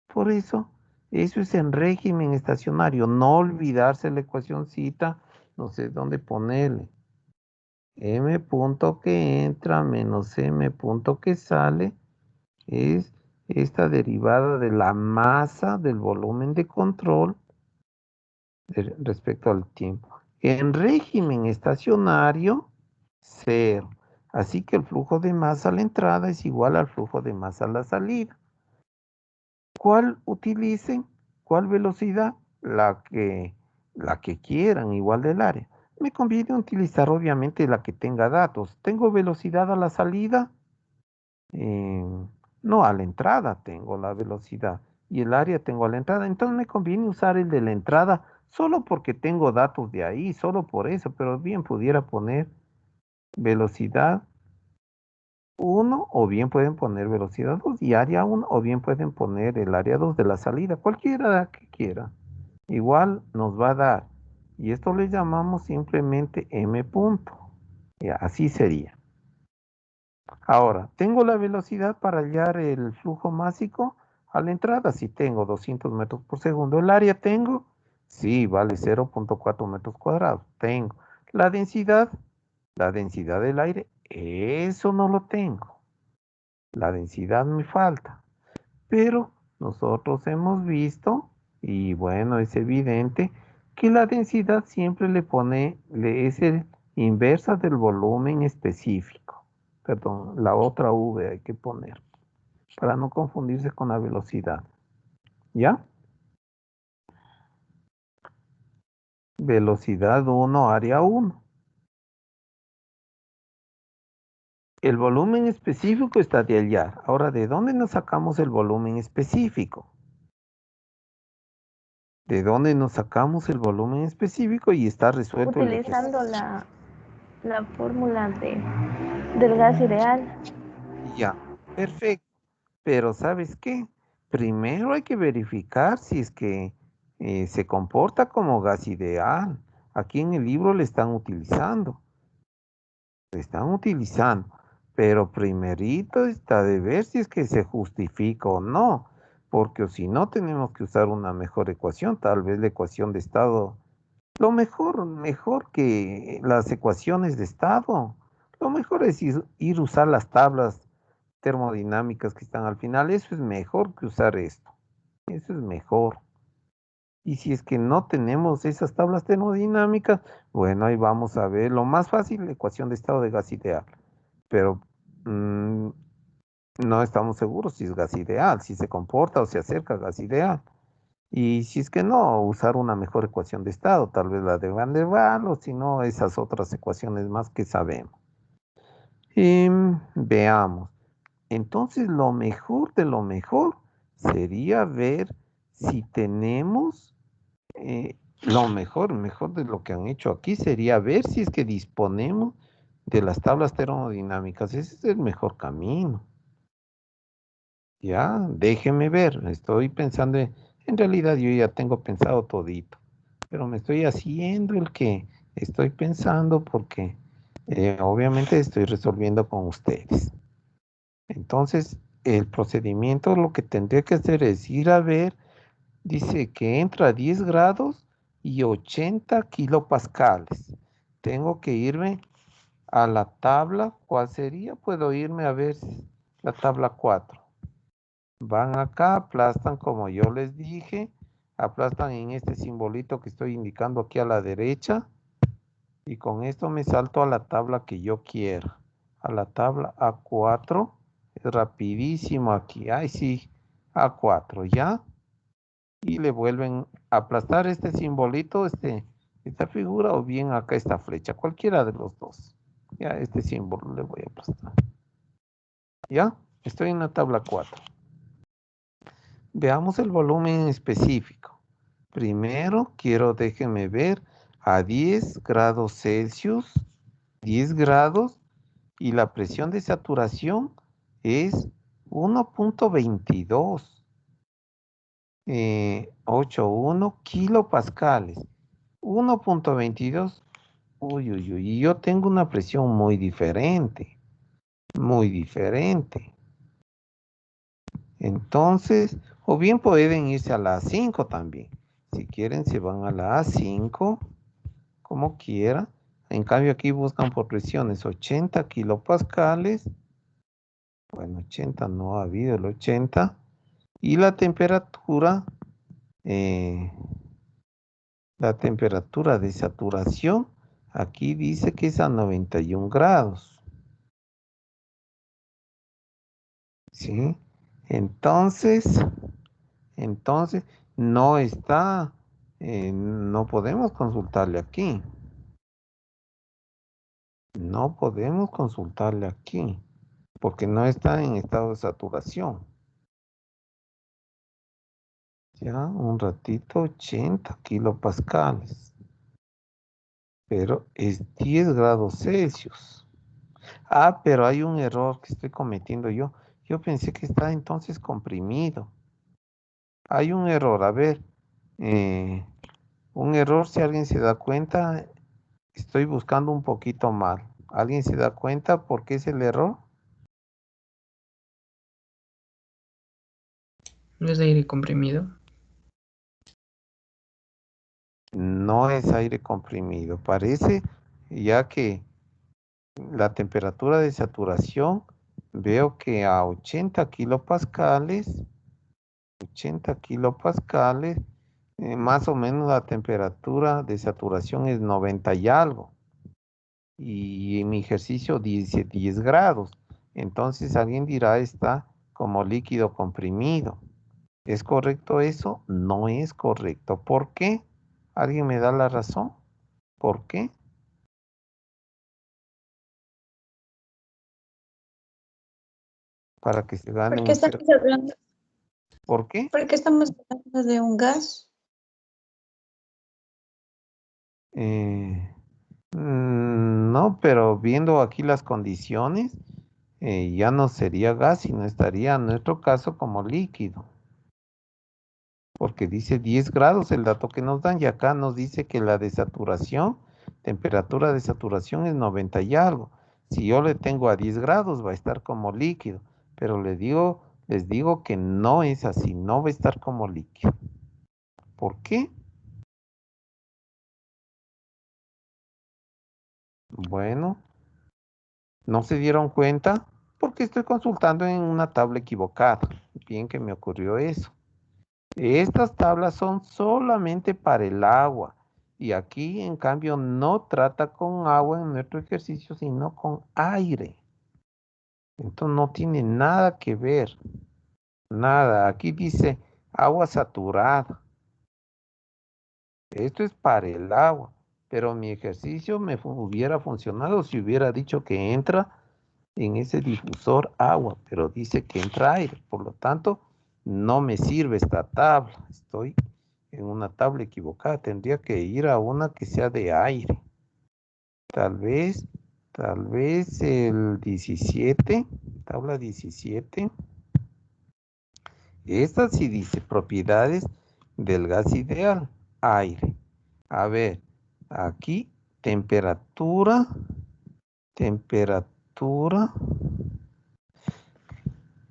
Por eso es en régimen estacionario. No olvidarse la ecuacióncita no sé dónde ponerle. M punto que entra menos M punto que sale es esta derivada de la masa del volumen de control respecto al tiempo. En régimen estacionario, 0. Así que el flujo de masa a la entrada es igual al flujo de masa a la salida. ¿Cuál utilicen? ¿Cuál velocidad? La que quieran, igual del área. Me conviene utilizar obviamente la que tenga datos. ¿Tengo velocidad a la salida? No, a la entrada tengo la velocidad. Y el área tengo a la entrada. Entonces me conviene usar el de la entrada solo porque tengo datos de ahí, solo por eso. Pero bien pudiera poner velocidad 1 o bien pueden poner velocidad 2 y área 1 o bien pueden poner el área 2 de la salida, cualquiera que quiera. Igual nos va a dar. Y esto le llamamos simplemente M punto. Y así sería. Ahora, ¿tengo la velocidad para hallar el flujo másico? A la entrada sí tengo 200 metros por segundo. ¿El área tengo? Sí, vale 0.4 metros cuadrados. Tengo. La densidad del aire, eso no lo tengo. La densidad me falta. Pero nosotros hemos visto, y bueno, es evidente, que la densidad siempre es inversa del volumen específico. Perdón, la otra V hay que poner, para no confundirse con la velocidad. ¿Ya? Velocidad 1, área 1. El volumen específico está de hallar. Ahora, ¿de dónde nos sacamos el volumen específico? ¿De dónde nos sacamos el volumen específico? Y está resuelto el ejercicio. Utilizando la fórmula del gas ideal. Ya, perfecto. Pero ¿sabes qué? Primero hay que verificar si es que se comporta como gas ideal. Aquí en el libro le están utilizando. Pero primerito está de ver si es que se justifica o no. Porque si no tenemos que usar una mejor ecuación, tal vez la ecuación de estado. Lo mejor que las ecuaciones de estado. Lo mejor es ir a usar las tablas termodinámicas que están al final. Eso es mejor que usar esto. Eso es mejor. Y si es que no tenemos esas tablas termodinámicas, bueno, ahí vamos a ver. Lo más fácil, la ecuación de estado de gas ideal. Pero no estamos seguros si es gas ideal, si se comporta o se acerca a gas ideal. Y si es que no, usar una mejor ecuación de estado, tal vez la de Van der Waals, o si no, esas otras ecuaciones más que sabemos. Veamos. Entonces, lo mejor de lo mejor sería ver si tenemos, lo mejor de lo que han hecho aquí sería ver si es que disponemos de las tablas termodinámicas. Ese es el mejor camino. Ya, déjeme ver. Estoy pensando, en realidad yo ya tengo pensado todito, pero me estoy haciendo el que estoy pensando porque obviamente estoy resolviendo con ustedes. Entonces, el procedimiento lo que tendría que hacer es ir a ver, dice que entra a 10 grados y 80 kilopascales. Tengo que irme a la tabla, ¿cuál sería? Puedo irme a ver la tabla 4. Van acá, aplastan como yo les dije, aplastan en este simbolito que estoy indicando aquí a la derecha y con esto me salto a la tabla que yo quiera, a la tabla A4. Es rapidísimo aquí, ay sí, A4, ¿ya? Y le vuelven a aplastar este simbolito, esta figura o bien acá esta flecha, cualquiera de los dos. Ya este símbolo le voy a aplastar. ¿Ya? Estoy en la tabla 4. Veamos el volumen específico. Primero déjenme ver, a 10 grados Celsius, 10 grados, y la presión de saturación es 1.22, 81 kilopascales. 1.22, uy, y yo tengo una presión muy diferente, muy diferente. Entonces, o bien pueden irse a la A5 también. Si quieren, se van a la A5 como quiera. En cambio aquí buscan por presiones 80 kilopascales. Bueno, 80 no ha habido el 80. Y la temperatura de saturación, aquí dice que es a 91 grados. ¿Sí? Entonces no está, no podemos consultarle aquí. No podemos consultarle aquí, porque no está en estado de saturación. Ya, un ratito, 80 kilopascales. Pero es 10 grados Celsius. Ah, pero hay un error que estoy cometiendo yo. Yo pensé que está entonces comprimido. Hay un error, a ver. Un error, si alguien se da cuenta, estoy buscando un poquito mal. ¿Alguien se da cuenta por qué es el error? ¿No es de aire comprimido? No es aire comprimido. Parece ya que la temperatura de saturación, veo que a 80 kilopascales, más o menos la temperatura de saturación es 90 y algo. Y en mi ejercicio dice 10 grados. Entonces alguien dirá está como líquido comprimido. ¿Es correcto eso? No es correcto. ¿Por qué? ¿Alguien me da la razón? ¿Por qué? Para que se gane ¿Por qué un cero. estamos hablando, ¿Por qué? por qué estamos hablando de un gas? No, pero viendo aquí las condiciones, ya no sería gas, sino estaría en nuestro caso como líquido. Porque dice 10 grados el dato que nos dan y acá nos dice que la desaturación, temperatura de saturación es 90 y algo. Si yo le tengo a 10 grados va a estar como líquido, pero les digo que no es así, no va a estar como líquido. ¿Por qué? Bueno, ¿no se dieron cuenta? Porque estoy consultando en una tabla equivocada. Bien que me ocurrió eso. Estas tablas son solamente para el agua. Y aquí, en cambio, no trata con agua en nuestro ejercicio, sino con aire. Entonces no tiene nada que ver. Nada. Aquí dice agua saturada. Esto es para el agua. Pero mi ejercicio me hubiera funcionado si hubiera dicho que entra en ese difusor agua, pero dice que entra aire. Por lo tanto, no me sirve esta tabla. Estoy en una tabla equivocada. Tendría que ir a una que sea de aire. Tal vez el 17, tabla 17. Esta sí dice propiedades del gas ideal, aire. A ver, aquí temperatura.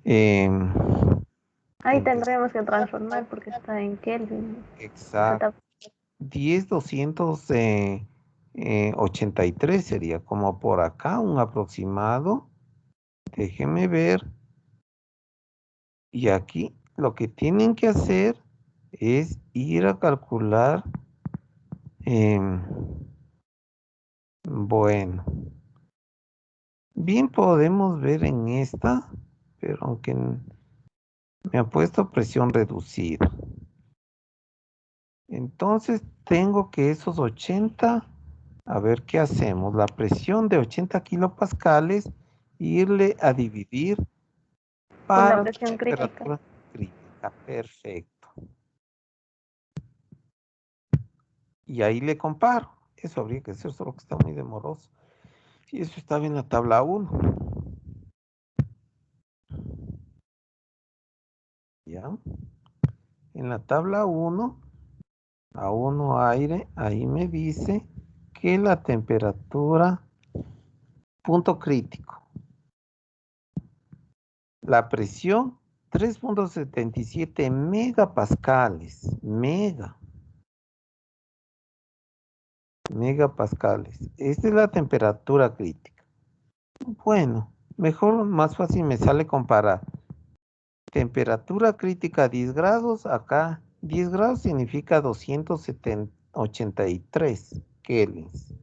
em, Ahí tempe- tendremos que transformar porque está en Kelvin. Esa exacto. 10,283 sería como por acá un aproximado. Déjenme ver. Y aquí lo que tienen que hacer es ir a calcular. em, bueno, bien podemos ver en esta, pero aunque me ha puesto presión reducida. Entonces tengo que esos 80, a ver qué hacemos. La presión de 80 kilopascales, irle a dividir con la para la presión crítica. temperatura crítica. Perfecto. Y ahí le comparo. Eso habría que hacer, solo que está muy demoroso. Y eso estaba en la tabla 1. ¿Ya? En la tabla 1, a 1 aire, ahí me dice que la temperatura, punto crítico. La presión, 3,77 megapascales. Mega. megapascales. Esta es la temperatura crítica. Bueno, mejor, más fácil me sale comparar. Temperatura crítica 10 grados, acá 10 grados significa 283 kelvins.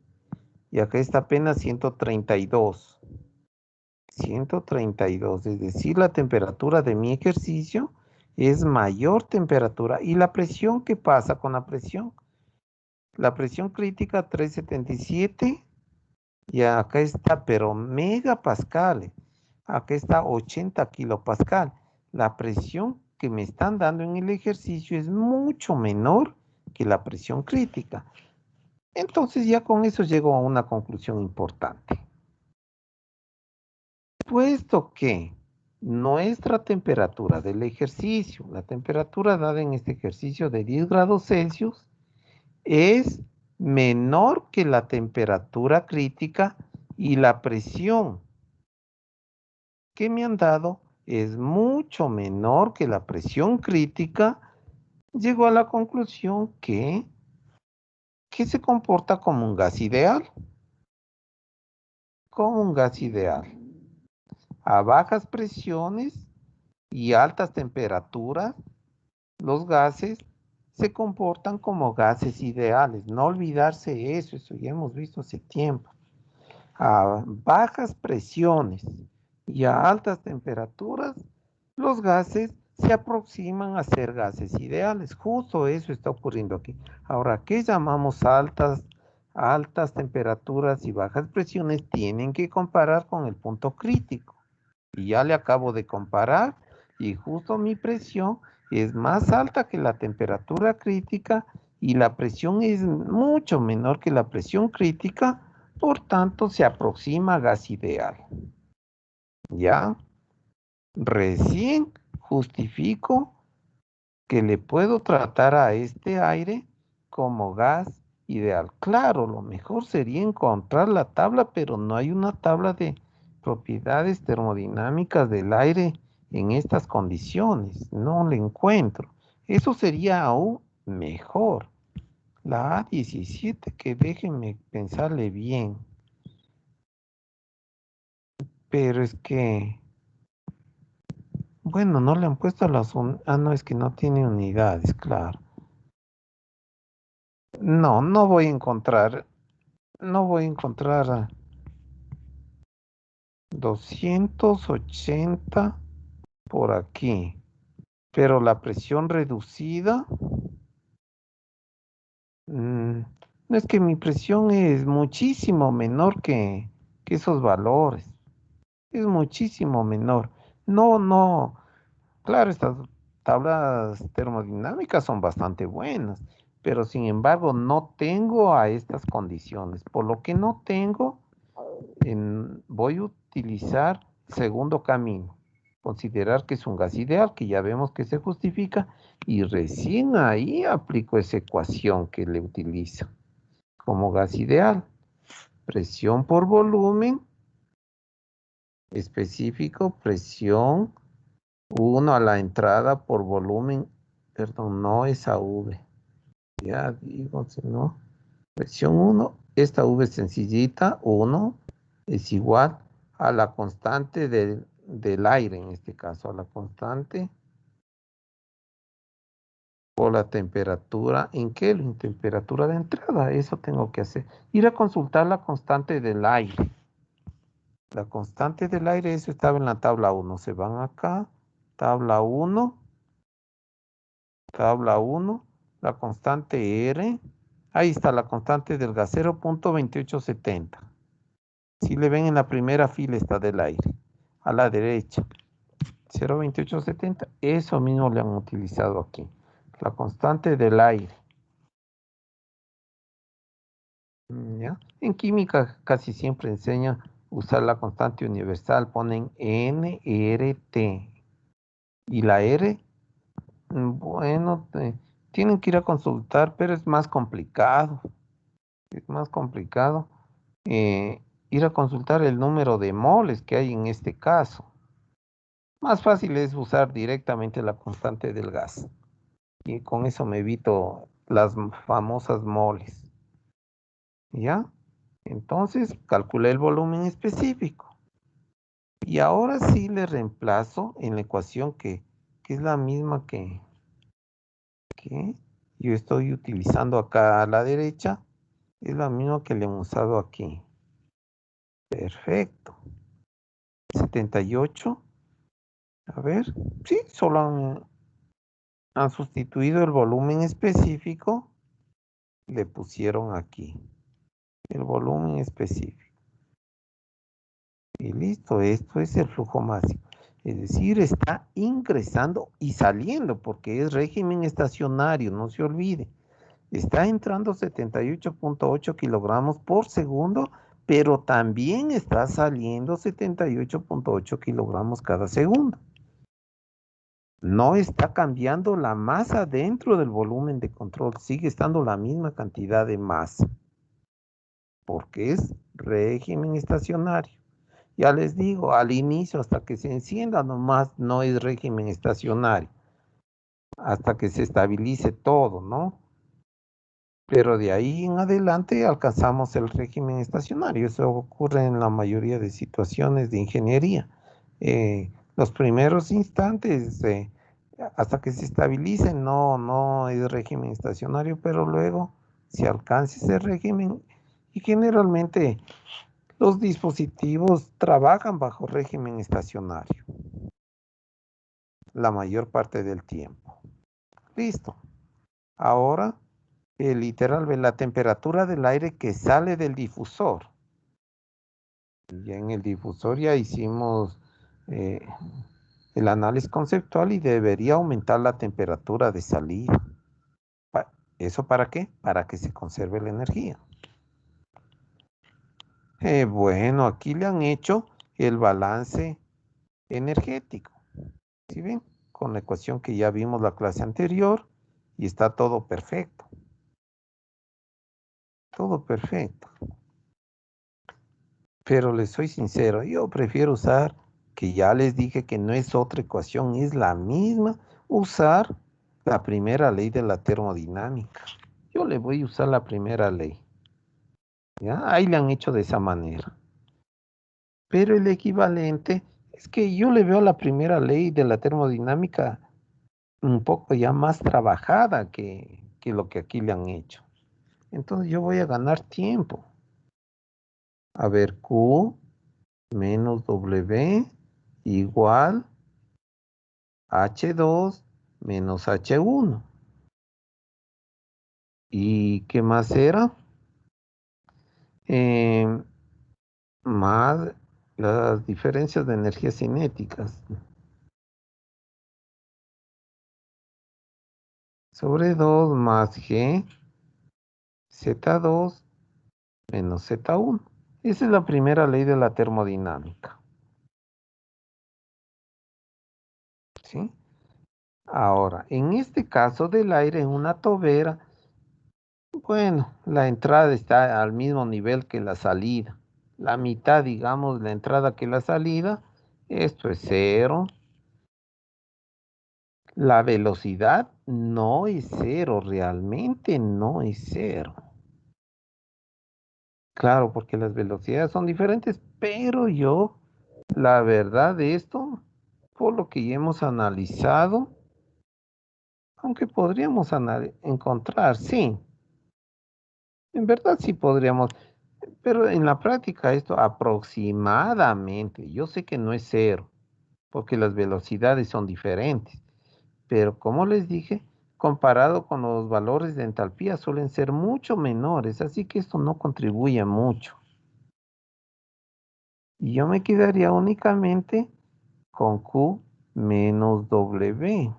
Y acá está apenas 132. 132, es decir, la temperatura de mi ejercicio es mayor temperatura. ¿Y la presión? ¿Qué pasa con la presión? La presión crítica 377 y acá está, pero megapascales. Acá está 80 kilopascal. La presión que me están dando en el ejercicio es mucho menor que la presión crítica. Entonces ya con eso llego a una conclusión importante. Puesto que nuestra temperatura del ejercicio, la temperatura dada en este ejercicio de 10 grados Celsius, es menor que la temperatura crítica y la presión que me han dado es mucho menor que la presión crítica, llego a la conclusión que se comporta como un gas ideal. Como un gas ideal. A bajas presiones y altas temperaturas, los gases se comportan como gases ideales. No olvidarse eso ya hemos visto hace tiempo. A bajas presiones y a altas temperaturas, los gases se aproximan a ser gases ideales. Justo eso está ocurriendo aquí. Ahora, ¿qué llamamos altas temperaturas y bajas presiones? Tienen que comparar con el punto crítico. Y ya le acabo de comparar y justo mi presión es más alta que la temperatura crítica y la presión es mucho menor que la presión crítica, por tanto se aproxima a gas ideal. ¿Ya? Recién justifico que le puedo tratar a este aire como gas ideal. Claro, lo mejor sería encontrar la tabla, pero no hay una tabla de propiedades termodinámicas del aire en estas condiciones. No la encuentro. Eso sería aún mejor. La A17, que déjenme pensarle bien. Pero es que, bueno, no le han puesto las no, es que no tiene unidades, claro. No voy a encontrar 280 por aquí, pero la presión reducida, no, es que mi presión es muchísimo menor que esos valores, es muchísimo menor. No, claro, estas tablas termodinámicas son bastante buenas, pero sin embargo no tengo a estas condiciones, por lo que no tengo, voy a utilizar segundo camino, considerar que es un gas ideal, que ya vemos que se justifica, y recién ahí aplico esa ecuación que le utilizo como gas ideal. Presión por volumen específico, presión 1 a la entrada por volumen, perdón, no esa V, ya digo, no, presión 1, esta V sencillita, 1, es igual a la constante del aire, en este caso, a la constante por la temperatura en Kelvin, temperatura de entrada, eso tengo que hacer. Ir a consultar la constante del aire. La constante del aire, eso estaba en la tabla 1, se van acá, tabla 1, la constante R, ahí está la constante del gas, 0.2870. Si le ven en la primera fila está del aire, a la derecha, 0.2870, eso mismo le han utilizado aquí, la constante del aire. ¿Ya? En química casi siempre enseña usar la constante universal, ponen nRT, y la R, bueno, tienen que ir a consultar, pero es más complicado. Es más complicado ir a consultar el número de moles que hay en este caso. Más fácil es usar directamente la constante del gas. Y con eso me evito las famosas moles. ¿Ya? Entonces, calculé el volumen específico. Y ahora sí le reemplazo en la ecuación que es la misma que yo estoy utilizando acá a la derecha. Es la misma que le hemos usado aquí. Perfecto. 78. A ver, sí, solo han sustituido el volumen específico. Le pusieron aquí el volumen específico. Y listo, esto es el flujo máximo. Es decir, está ingresando y saliendo porque es régimen estacionario, no se olvide. Está entrando 78.8 kilogramos por segundo, pero también está saliendo 78.8 kilogramos cada segundo. No está cambiando la masa dentro del volumen de control, sigue estando la misma cantidad de masa, porque es régimen estacionario. Ya les digo, al inicio, hasta que se encienda nomás, no es régimen estacionario, hasta que se estabilice todo, ¿no? Pero de ahí en adelante alcanzamos el régimen estacionario. Eso ocurre en la mayoría de situaciones de ingeniería. Los primeros instantes, hasta que se estabilice, no es régimen estacionario, pero luego se alcanza ese régimen y generalmente los dispositivos trabajan bajo régimen estacionario la mayor parte del tiempo. Listo. Ahora, literal, ve la temperatura del aire que sale del difusor. Ya en el difusor ya hicimos el análisis conceptual y debería aumentar la temperatura de salida. ¿Eso para qué? Para que se conserve la energía. Bueno, aquí le han hecho el balance energético. ¿Sí ven? Con la ecuación que ya vimos la clase anterior y está todo perfecto. Todo perfecto. Pero les soy sincero, yo prefiero usar, que ya les dije que no es otra ecuación, es la misma, usar la primera ley de la termodinámica. Yo le voy a usar la primera ley. ¿Ya? Ahí le han hecho de esa manera. Pero el equivalente es que yo le veo la primera ley de la termodinámica un poco ya más trabajada que lo que aquí le han hecho. Entonces yo voy a ganar tiempo. A ver, Q menos W igual H2 menos H1. ¿Y qué más era? Más las diferencias de energías cinéticas. Sobre 2 más G, Z2 menos Z1. Esa es la primera ley de la termodinámica. ¿Sí? Ahora, en este caso del aire en una tobera, bueno, la entrada está al mismo nivel que la salida. La mitad, digamos, la entrada que la salida. Esto es 0. La velocidad no es 0, realmente no es 0. Claro, porque las velocidades son diferentes, pero yo, la verdad de esto, por lo que ya hemos analizado, aunque podríamos encontrar, sí, en verdad sí podríamos, pero en la práctica esto aproximadamente, yo sé que no es 0, porque las velocidades son diferentes, pero como les dije, comparado con los valores de entalpía suelen ser mucho menores, así que esto no contribuye mucho. Y yo me quedaría únicamente con Q menos W.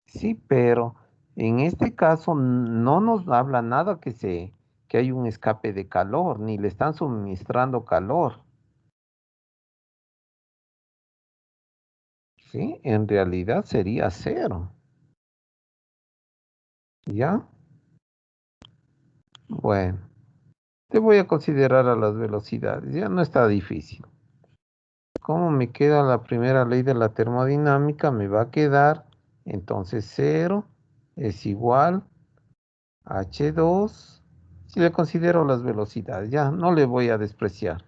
Sí, pero en este caso no nos habla nada que hay un escape de calor, ni le están suministrando calor. Sí, en realidad sería 0. ¿Ya? Bueno, te voy a considerar a las velocidades, ya no está difícil. Como me queda la primera ley de la termodinámica, me va a quedar entonces 0 es igual a H2 Si le considero las velocidades, ya no le voy a despreciar.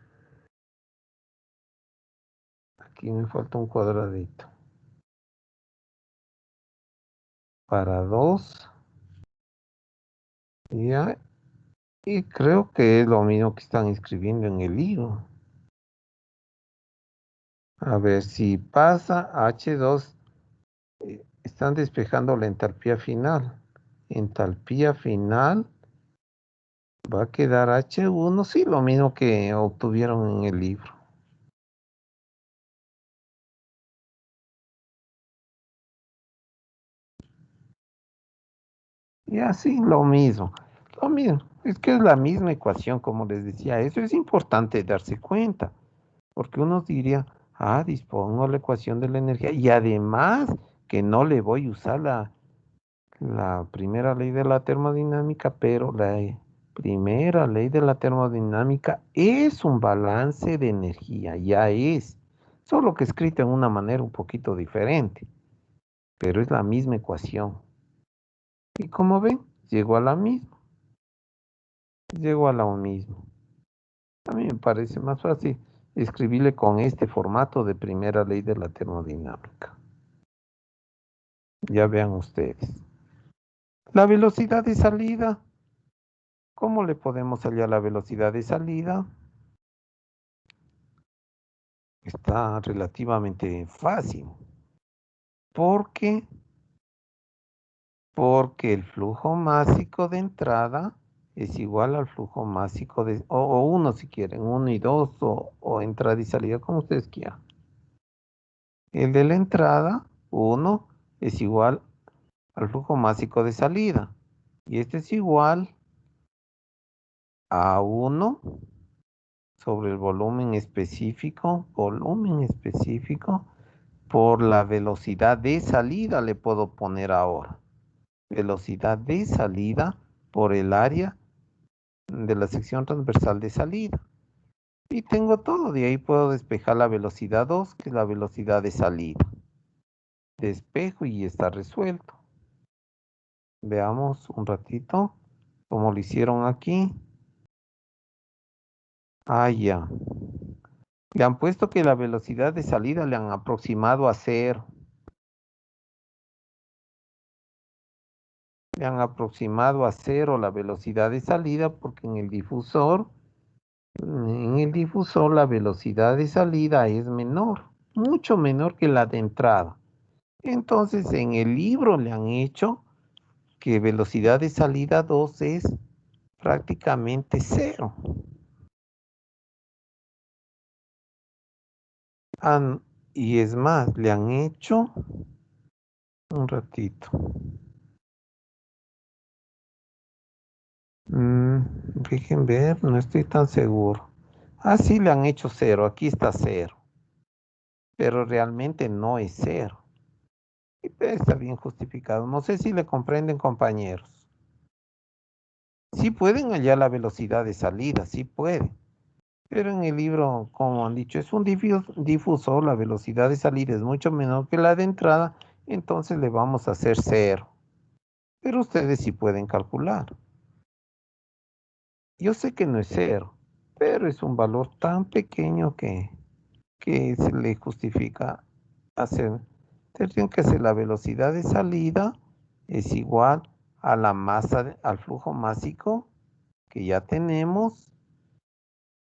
Aquí me falta un cuadradito. Para 2. Ya. Y creo que es lo mismo que están escribiendo en el libro. A ver, si pasa H2, están despejando la entalpía final. Entalpía final va a quedar H1, sí, lo mismo que obtuvieron en el libro. Y así lo mismo. Lo mismo. Es que es la misma ecuación, como les decía. Eso es importante darse cuenta. Porque uno diría, dispongo la ecuación de la energía. Y además que no le voy a usar la primera ley de la termodinámica, pero la primera ley de la termodinámica es un balance de energía, ya es, solo que escrita en una manera un poquito diferente, pero es la misma ecuación. Y como ven, llego a la misma, llego a lo mismo. A mí me parece más fácil escribirle con este formato de primera ley de la termodinámica. Ya vean ustedes. La velocidad de salida. ¿Cómo le podemos hallar la velocidad de salida? Está relativamente fácil. ¿Por qué? Porque el flujo másico de entrada es igual al flujo másico de, o uno si quieren, 1 y 2, o entrada y salida, como ustedes quieran. El de la entrada, 1, es igual al flujo másico de salida. Y este es igual a 1 sobre el volumen específico, por la velocidad de salida le puedo poner ahora. Velocidad de salida por el área de la sección transversal de salida. Y tengo todo, de ahí puedo despejar la velocidad 2, que es la velocidad de salida. Despejo y está resuelto. Veamos un ratito cómo lo hicieron aquí. Ya. Le han puesto que la velocidad de salida le han aproximado a 0. Le han aproximado a 0 la velocidad de salida porque en el difusor la velocidad de salida es menor, mucho menor que la de entrada. Entonces en el libro le han hecho que velocidad de salida 2 es prácticamente 0. Y es más, le han hecho un ratito. Dejen ver, no estoy tan seguro. Sí, le han hecho 0, aquí está 0. Pero realmente no es 0. Está bien justificado. No sé si le comprenden, compañeros. Sí pueden hallar la velocidad de salida, sí pueden. Pero en el libro, como han dicho, es un difusor, la velocidad de salida es mucho menor que la de entrada, entonces le vamos a hacer 0. Pero ustedes sí pueden calcular. Yo sé que no es 0, pero es un valor tan pequeño que se le justifica hacer. Tendrían que hacer la velocidad de salida es igual a la masa, al flujo másico que ya tenemos,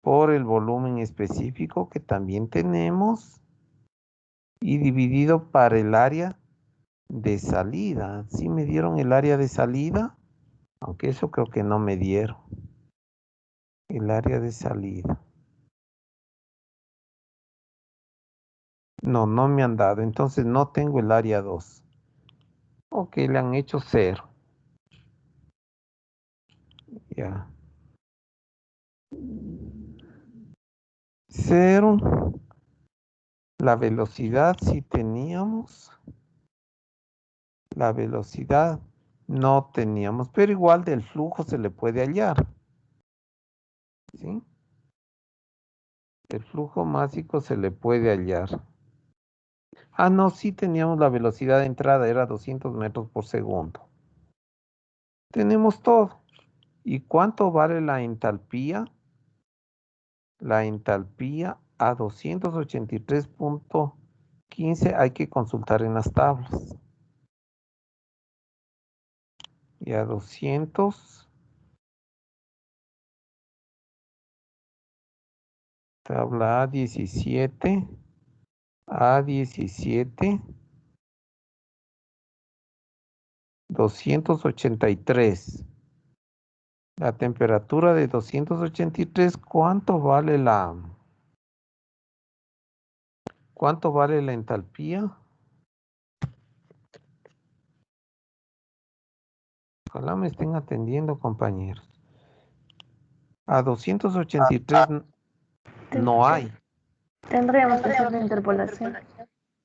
por el volumen específico que también tenemos, y dividido para el área de salida. ¿Sí me dieron el área de salida? Aunque eso creo que no me dieron. El área de salida. No, no me han dado. Entonces no tengo el área 2. Ok, le han hecho 0. Ya. 0. La velocidad sí teníamos. La velocidad no teníamos, pero igual del flujo se le puede hallar. ¿Sí? El flujo másico se le puede hallar. No, sí teníamos la velocidad de entrada, era 200 metros por segundo. Tenemos todo. ¿Y cuánto vale la entalpía? La entalpía a 283.15 hay que consultar en las tablas. Y a 200, tabla A17, A17, 283. La temperatura de 283, ¿cuánto vale la entalpía? Ojalá me estén atendiendo, compañeros. A 283 no hay. Tendríamos que hacer la interpolación.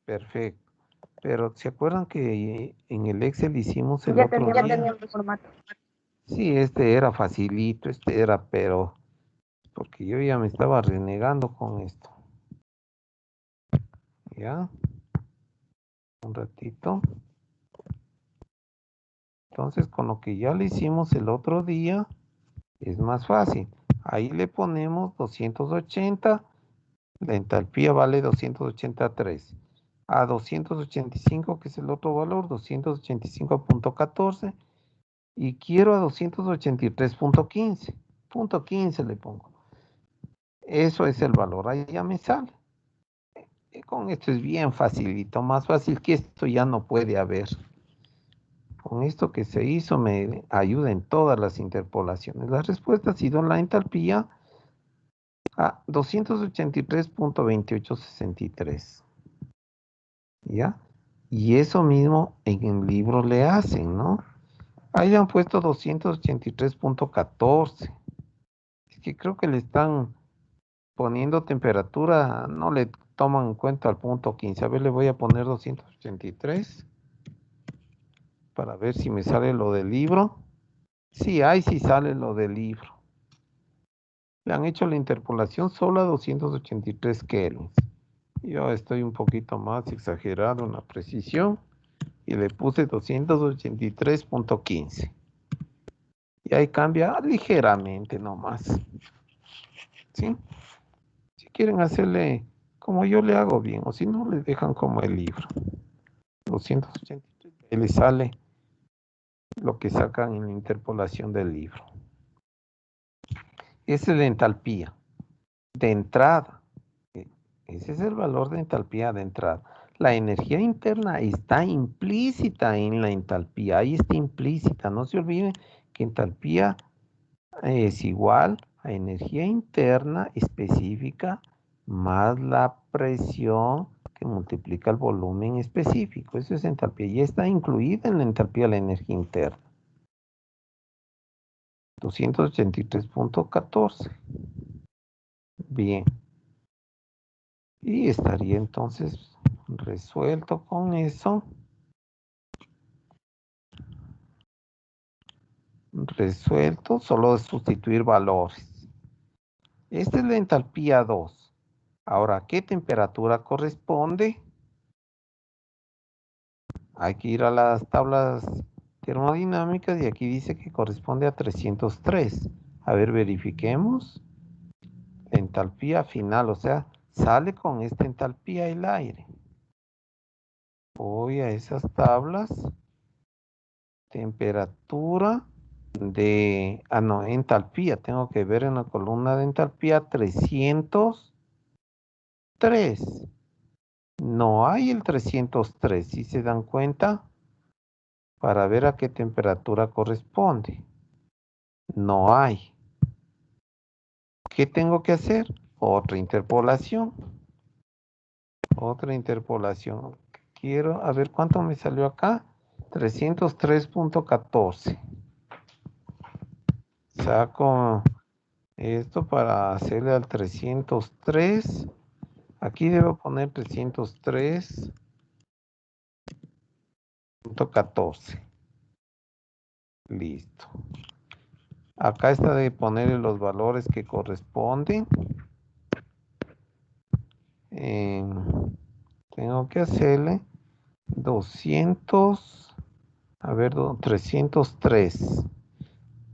Perfecto. Pero ¿se acuerdan que en el Excel hicimos el Ya otro teníamos día? el formato. Sí, este era facilito, pero porque yo ya me estaba renegando con esto. Ya. Un ratito. Entonces, con lo que ya le hicimos el otro día, es más fácil. Ahí le ponemos 280. La entalpía vale 283. A 285, que es el otro valor, 285.14. Y quiero a 283.15. Punto 15 le pongo. Eso es el valor. Ahí ya me sale. Y con esto es bien facilito. Más fácil que esto ya no puede haber. Con esto que se hizo me ayuda en todas las interpolaciones. La respuesta ha sido la entalpía a 283.2863. ¿Ya? Y eso mismo en el libro le hacen, ¿no? Ahí le han puesto 283.14. Es que creo que le están poniendo temperatura, no le toman en cuenta al punto 15. A ver, le voy a poner 283 para ver si me sale lo del libro. Sí, ahí sí sale lo del libro. Le han hecho la interpolación solo a 283 kelvins. Yo estoy un poquito más exagerado en la precisión y le puse 283.15. Y ahí cambia ligeramente nomás. ¿Sí? Si quieren hacerle como yo le hago bien, o si no, le dejan como el libro. 283, ahí le sale lo que sacan en la interpolación del libro. Esa es la entalpía de entrada. Ese es el valor de entalpía de entrada. La energía interna está implícita en la entalpía. Ahí está implícita. No se olviden que entalpía es igual a energía interna específica más la presión que multiplica el volumen específico. Eso es entalpía. Y está incluida en la entalpía la energía interna. 283.14. Bien. Y estaría entonces resuelto con eso. Resuelto, solo sustituir valores. Esta es la entalpía 2. Ahora, ¿a qué temperatura corresponde? Hay que ir a las tablas termodinámicas y aquí dice que corresponde a 303. A ver, verifiquemos. La entalpía final, o sea, sale con esta entalpía el aire. Voy a esas tablas. Temperatura de, no, entalpía. Tengo que ver en la columna de entalpía 303. No hay el 303, si se dan cuenta, para ver a qué temperatura corresponde. No hay. ¿Qué tengo que hacer? Otra interpolación. Otra interpolación. Quiero, a ver cuánto me salió acá. 303.14. Saco esto para hacerle al 303. Aquí debo poner 303.14. Listo. Acá está de ponerle los valores que corresponden. Tengo que hacerle 200, a ver, 303.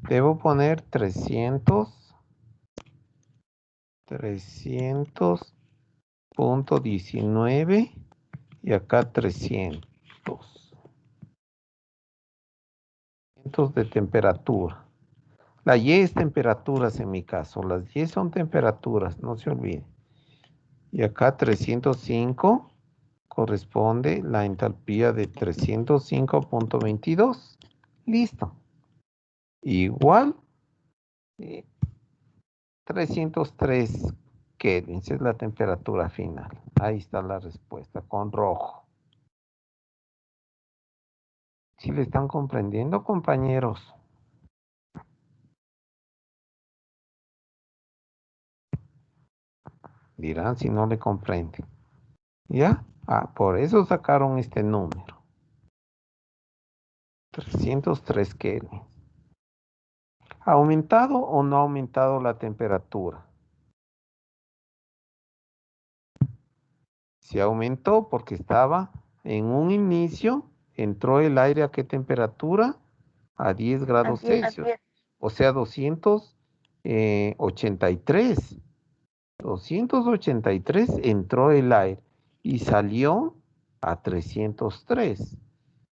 Debo poner 300.19 y acá 300 de temperatura. La Y es temperaturas en mi caso. Las Y son temperaturas, no se olviden. Y acá 305 corresponde la entalpía de 305.22. Listo. Igual 303 kelvins es la temperatura final. Ahí está la respuesta con rojo. ¿Sí le están comprendiendo, compañeros? Dirán si no le comprenden. ¿Ya? Ah, por eso sacaron este número. 303 kelvin. ¿Ha aumentado o no ha aumentado la temperatura? Se aumentó porque estaba en un inicio, entró el aire a qué temperatura? A 10 grados Celsius. O sea, 283. 283 entró el aire y salió a 303.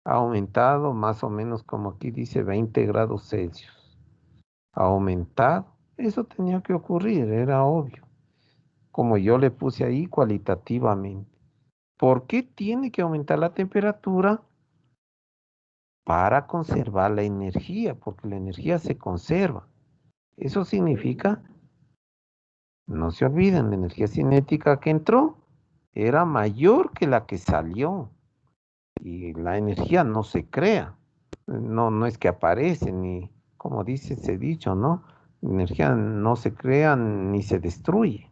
Ha aumentado más o menos como aquí dice 20 grados Celsius. Ha aumentado. Eso tenía que ocurrir, era obvio. Como yo le puse ahí cualitativamente. ¿Por qué tiene que aumentar la temperatura? Para conservar la energía, porque la energía se conserva. Eso significa, no se olviden, la energía cinética que entró era mayor que la que salió. Y la energía no se crea. No es que aparece, ni como dice ese dicho, ¿no? La energía no se crea ni se destruye.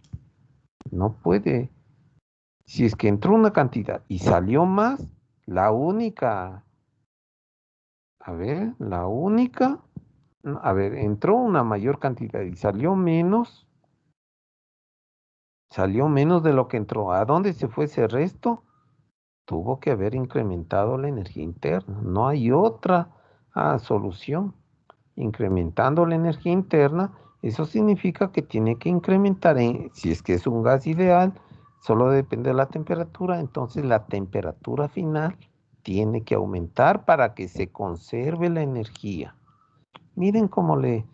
No puede. Si es que entró una cantidad y salió más, la única, entró una mayor cantidad y salió menos de lo que entró. ¿A dónde se fue ese resto? Tuvo que haber incrementado la energía interna. No hay otra solución. Incrementando la energía interna, eso significa que tiene que incrementar, si es que es un gas ideal, solo depende de la temperatura, entonces la temperatura final tiene que aumentar para que se conserve la energía. Miren cómo le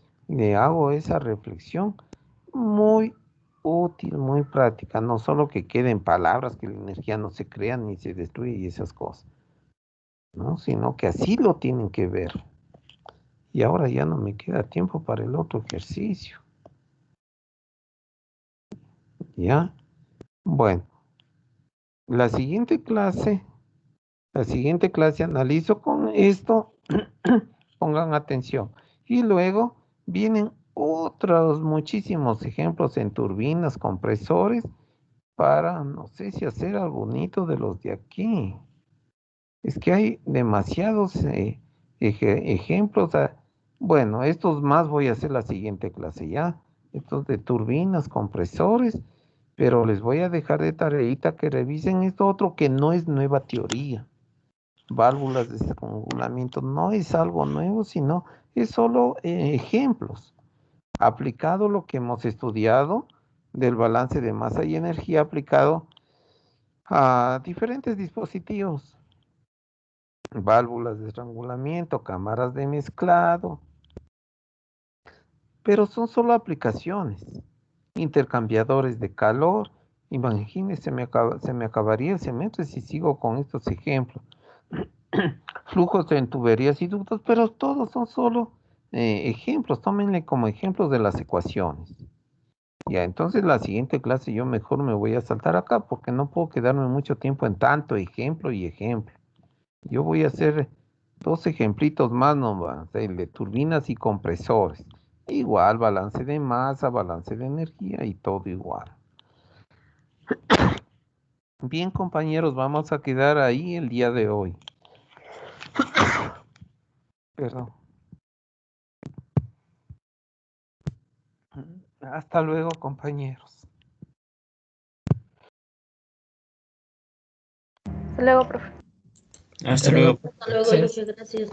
hago esa reflexión. Muy útil, muy práctica. No solo que queden palabras que la energía no se crea ni se destruye y esas cosas, ¿no? Sino que así lo tienen que ver. Y ahora ya no me queda tiempo para el otro ejercicio. ¿Ya? Bueno, la siguiente clase analizo con esto. Pongan atención. Y luego vienen otros muchísimos ejemplos en turbinas, compresores, para, no sé si hacer alguno de los de aquí. Es que hay demasiados ejemplos. Bueno, estos más voy a hacer la siguiente clase ya. Estos de turbinas, compresores, pero les voy a dejar de tareita que revisen esto otro que no es nueva teoría. Válvulas de estrangulamiento no es algo nuevo, sino es solo ejemplos. Aplicado lo que hemos estudiado del balance de masa y energía aplicado a diferentes dispositivos. Válvulas de estrangulamiento, cámaras de mezclado, pero son solo aplicaciones. Intercambiadores de calor, imagínense, se me acabaría el semestre si sigo con estos ejemplos. Flujos en tuberías y ductos, pero todos son solo ejemplos, tómenle como ejemplos de las ecuaciones. Ya, entonces la siguiente clase yo mejor me voy a saltar acá porque no puedo quedarme mucho tiempo en tanto ejemplo y ejemplo. Yo voy a hacer 2 ejemplitos más nomás, el de turbinas y compresores. Igual, balance de masa, balance de energía y todo igual. Bien, compañeros, vamos a quedar ahí el día de hoy. Perdón. Hasta luego, compañeros. Hasta luego, profe. Hasta luego. Hasta luego, Lucio, gracias.